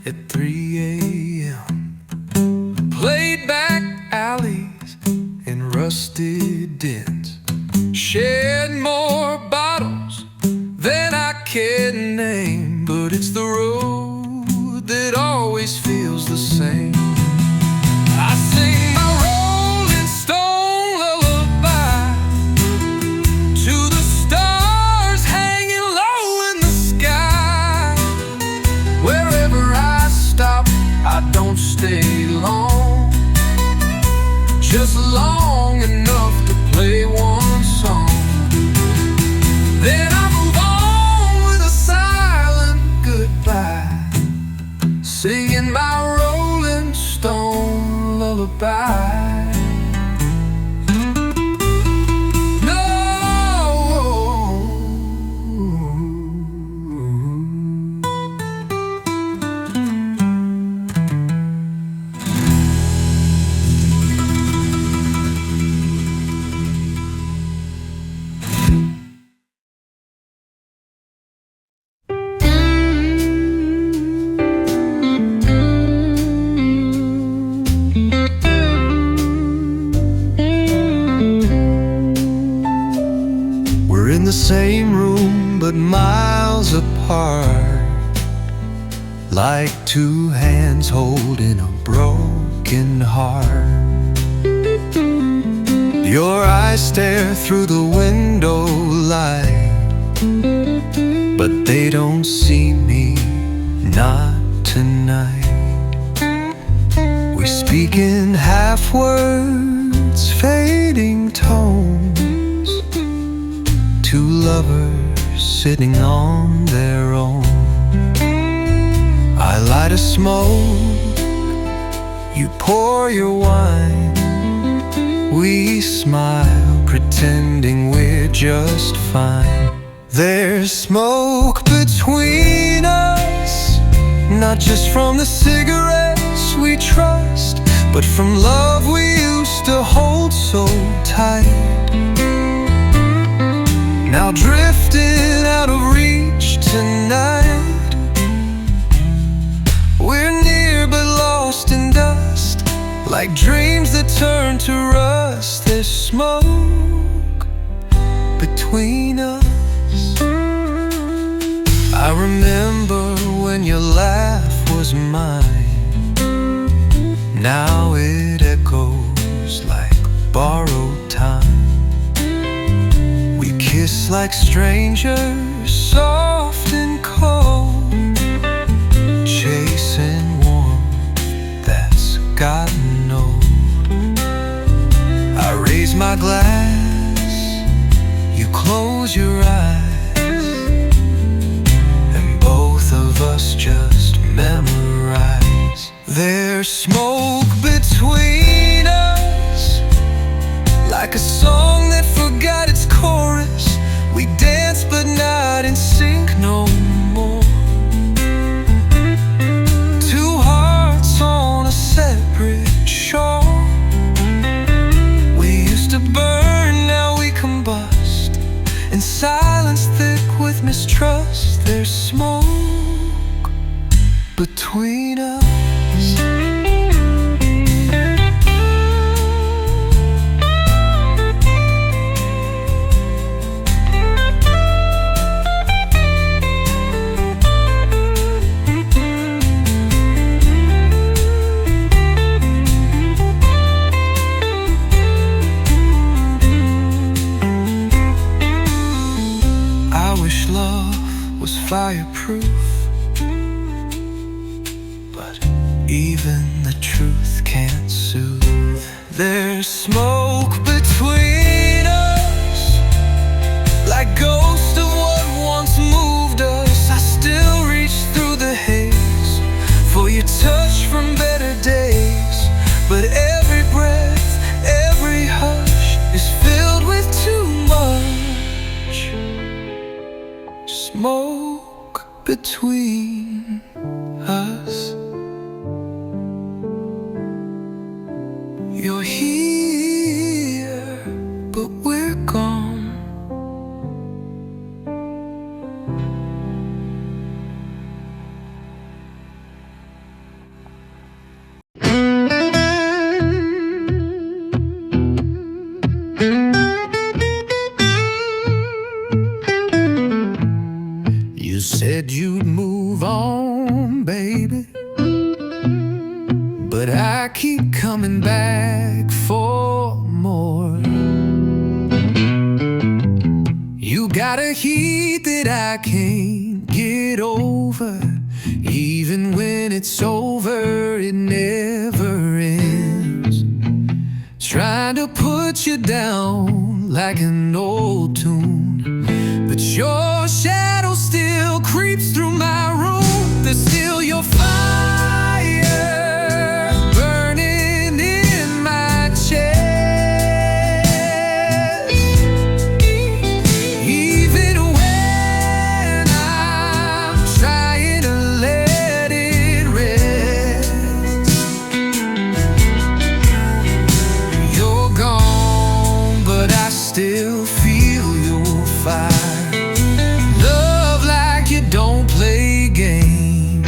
at 3 a.m., played back alleys and rusted dens, shared more bottles than I can name, but it's the road that always feels the same. I sing my Rolling Stone lullaby to the stars hanging low in the sky. Wherever I stop, I don't stay long, just long enough to play one song. Then I move on with a silent goodbye, singing my Rolling Stone lullaby. We're in the same room but miles apart, like two hands holding a broken heart. Your eyes stare through the window light, but they don't see me, not tonight. We speak in half words, fading tones, two lovers sitting on their own. I light a smoke, you pour your wine. We smile, pretending we're just fine. There's smoke between us, not just from the cigarettes we trust, but from love we used to hold so tight. Now drifting out of reach tonight, we're near but lost in dust, like dreams that turn to rust. There's smoke between us. I remember when your laugh was mine, now it echoes like borrowed time. We kiss like strangers, soft and cold, my glass, you close your eyes, and both of us just memorize. There's smoke between us, like a song that forgot its chorus. We dance but not in sync no more. Two hearts on a separate shore. We used to burn, now we combust, in silence thick with mistrust. There's smoke between us. Love was fireproof, but even the truth can't soothe. There's smoke between us, like ghosts of what once moved us. I still reach through the haze for your touch from better days, but every breath, every hush is filled with too much smoke between us. You're here, but we're gone. You said you'd move on, baby, But I keep coming back for more. You got a heat that I can't get over. Even when it's over, it never ends. Trying to put you down like an old tune, but your shadow still creeps through my room. There's still your fire burning in my chest. Even when I'm trying to let it rest, you're gone, but I still feel your fire. Love like you don't play games.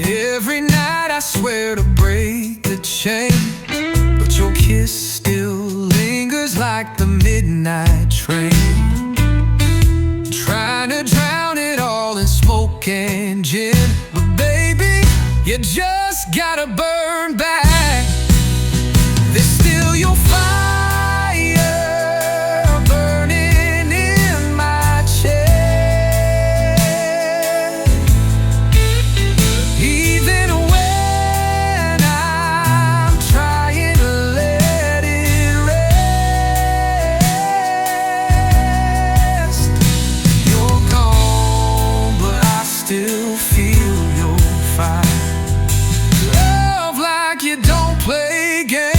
Every night I swear to break the chain, but your kiss still lingers like the midnight train. Trying to drown it all in smoke and gin, but baby, you just gotta burn back. There's still your fire burning in my chest. Even when I'm trying to let it rest, you're gone, but I still feel your fire. Love like you don't play games.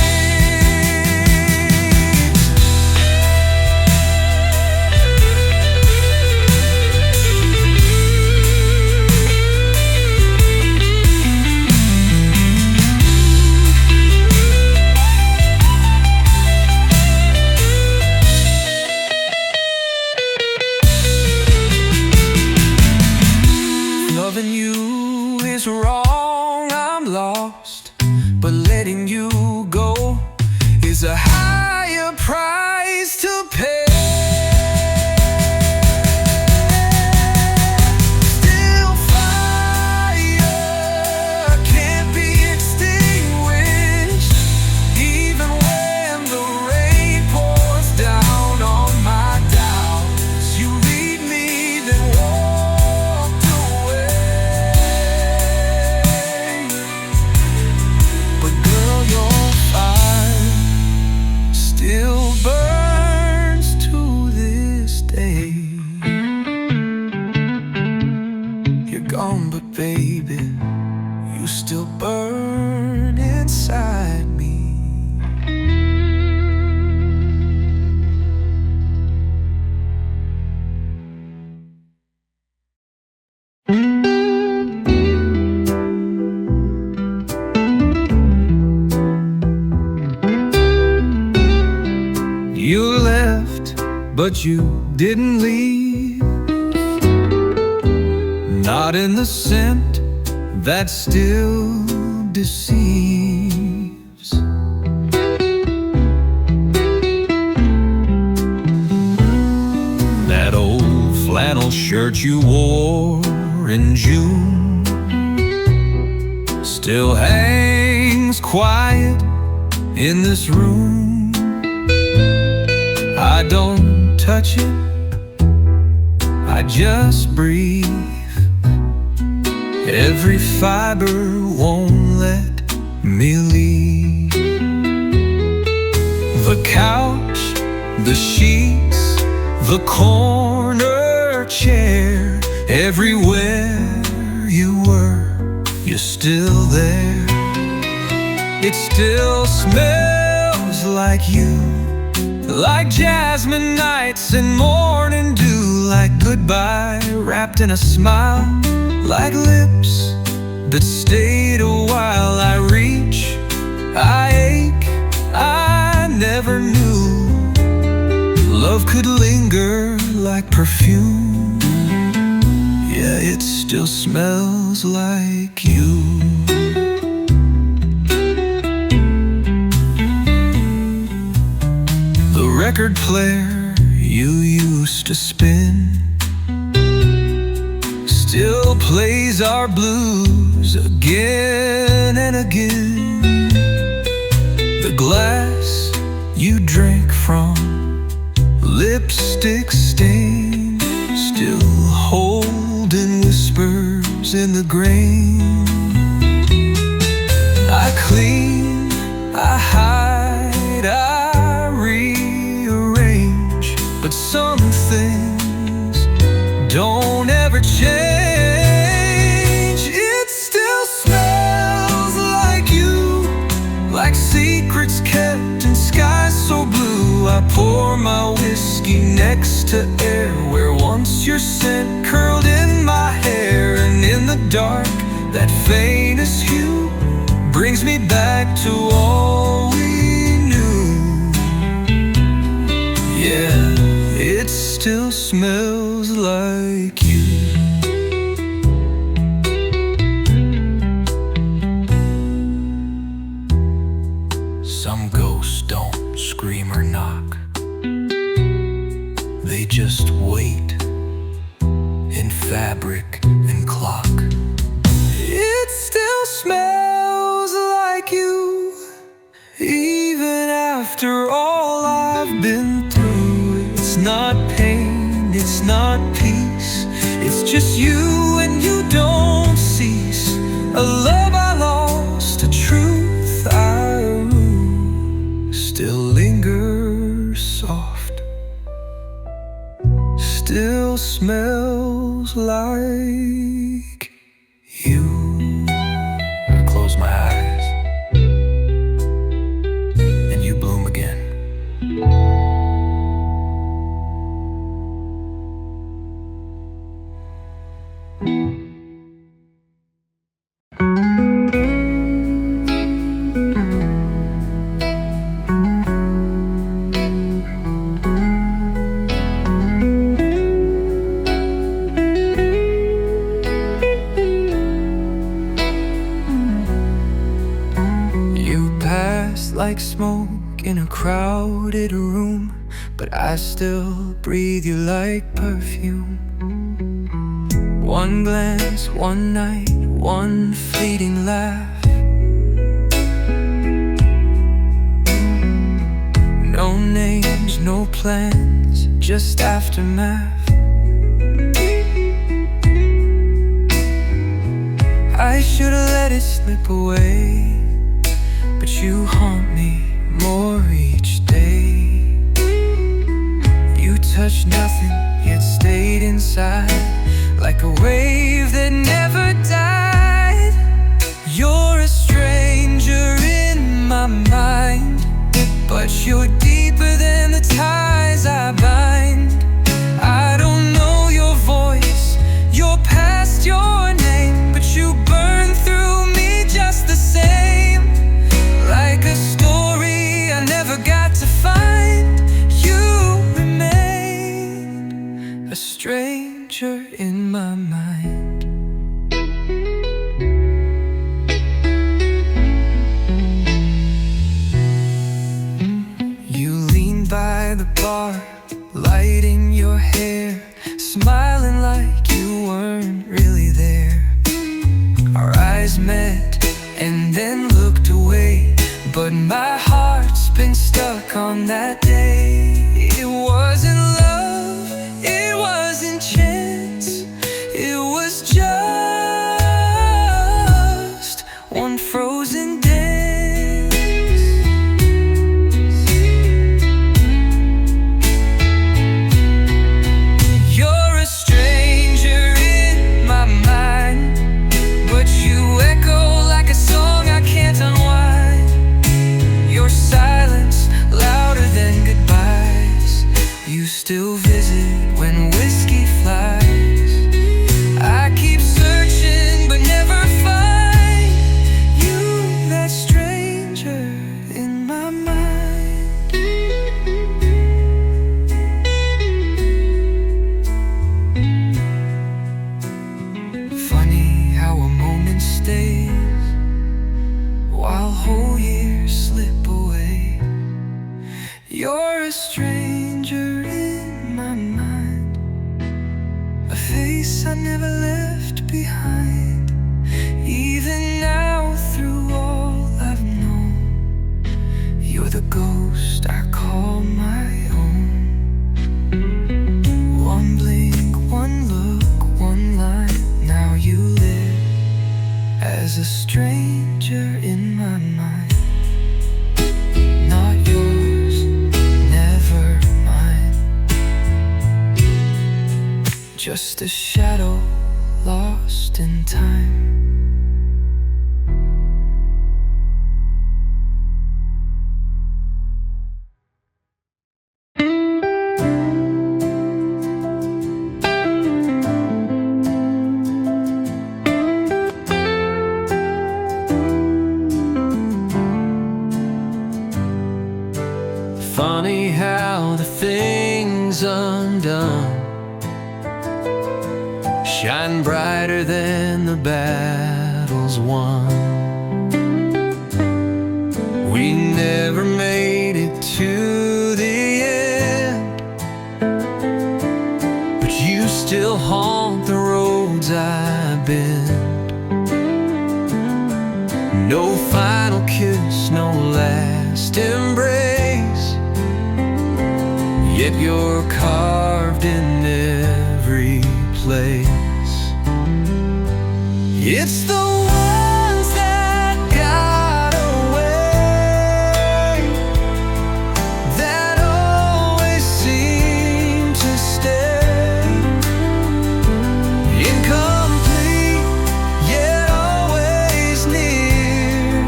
Loving you is wrong, I'm lost, but letting you go is a higher price to pay. Still fire can't be extinguished, even when the rain pours down on my doubts. You lead me, then walked away. You left, but you didn't leave. Not in the scent that still deceives. That old flannel shirt you wore in June still hangs quiet in this room. I don't touch it, I just breathe. Every fiber won't let me leave. The couch, the sheets, the corner chair, everywhere you were, you're still there. It still smells like you, like jasmine nights and morning dew, like goodbye wrapped in a smile, like lips that stayed a while. I reach, I ache, I never knew love could linger like perfume. Yeah, it still smells like you. The record player you used to spin still plays our blues again and again. The glass you drank from, lipstick stain, still holding whispers in the grain. I clean, I hide, I rearrange, but some things don't ever change. It still smells like you, like secrets kept in skies so blue. I pour my whiskey next to air where once your scent curled in my hair. And in the dark, that faintest hue brings me back to all we knew. Yeah, it still smells like you. Some ghosts don't scream or knock, they just wait in fabric and clock. It still smells like you, even after all I've been through. It's not pain, it's not peace, it's just you and you don't cease. A love I lost, a truth I rue, still lingers soft, still smells like you. I close my eyes and you bloom again. Like smoke in a crowded room, but I still breathe you like perfume. One glance, one night, one fleeting laugh. No names, no plans, just aftermath. I should've let it slip away, but you haunt me more each day. You touched nothing, yet stayed inside, like a wave that never died. You're a stranger in my mind, but you're deeper than the ties I bind. I don't know your voice, your past, your name, but you burn through me just the same. Like a story I never got to find. the bar, lighting your hair, smiling like you weren't really there. Our eyes met and then looked away, but my heart's been stuck on that day. It wasn't love, it wasn't chance, it was just one frozen dance. You're a stranger in my mind, but you echo like a song I can't unwind. Your silence louder than goodbyes. You still visit when whiskey flies. I keep searching but never find you, that stranger in my mind. Funny how a moment stays while whole years slip away. You're a stranger in my mind, a face I never left behind. Even now, through all I've known, you're the ghost I call my own. One blink, one look, one line, now you live as a stranger in my mind. Not yours, never mine. Just a shadow lost in time. Funny how the things undone shine brighter than the battles won. We never made it to the end, but you still haunt the roads I've been. No final kiss, no last embrace, yet you're carved in every place. It's the ones that got away that always seem to stay. Incomplete, yet always near.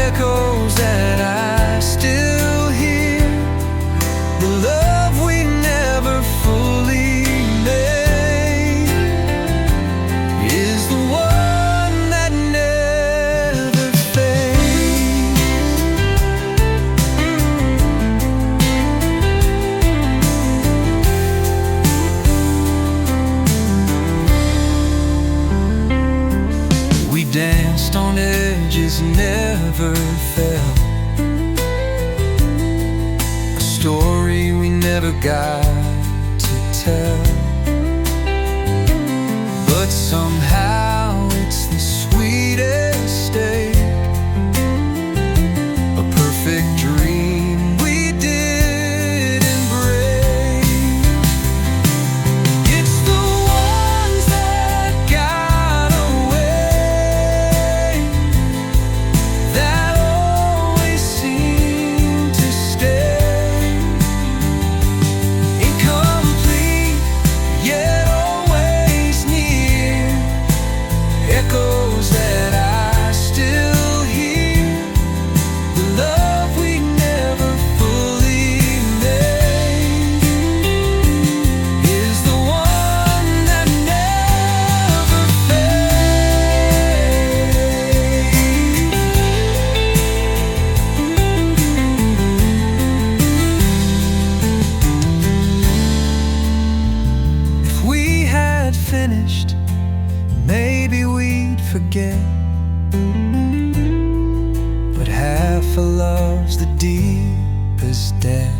Echoes that I still hear. The love we never fully made is the one that never fades. We danced on edges, never fell. A story we never got to tell, but somehow it's the sweetest day. A perfect dream we didn't break. It's the ones that got away that always seem to stay. Incomplete, yet always near. Echoes that I still hear. The love we never fully made is the one that never fades. If we had finished, maybe we'd forget, but half a love's the deepest debt.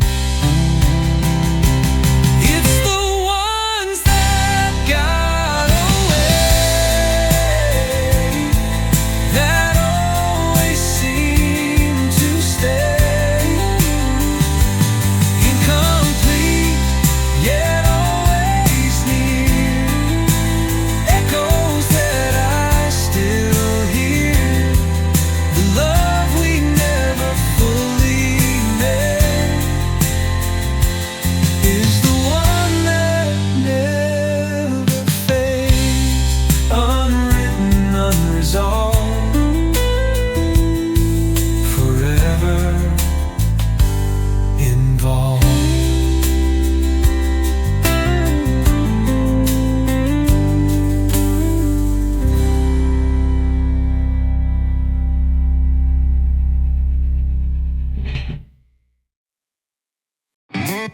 1,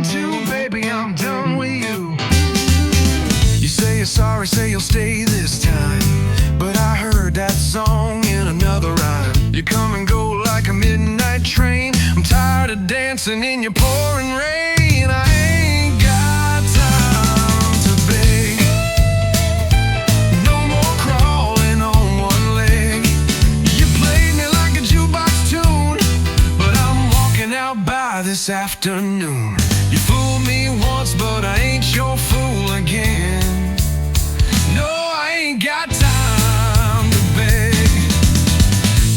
2, baby, I'm done with you. You say you're sorry, say you'll stay this time, but I heard that song in another rhyme. You come and go like a midnight train. I'm tired of dancing in your pouring rain. I ain't got time to beg. No more crawling on one leg. You played me like a jukebox tune, but I'm walking out by this afternoon. You fooled me once, but I ain't your fool again. No, I ain't got time to beg.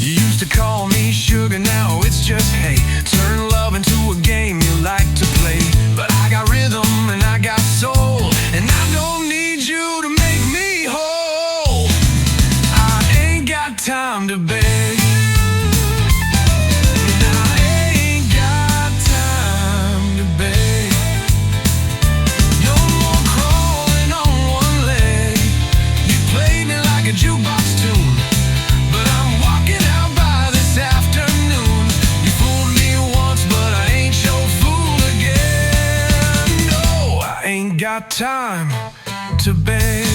You used to call me sugar, now it's just hey. Turn love into a game you like to play. But I got rhythm and I got soul, and I don't need you to make me whole. I ain't got time to beg. Jukebox tune, but I'm walking out by this afternoon. You fooled me once, but I ain't your fool again. No, I ain't got time to beg.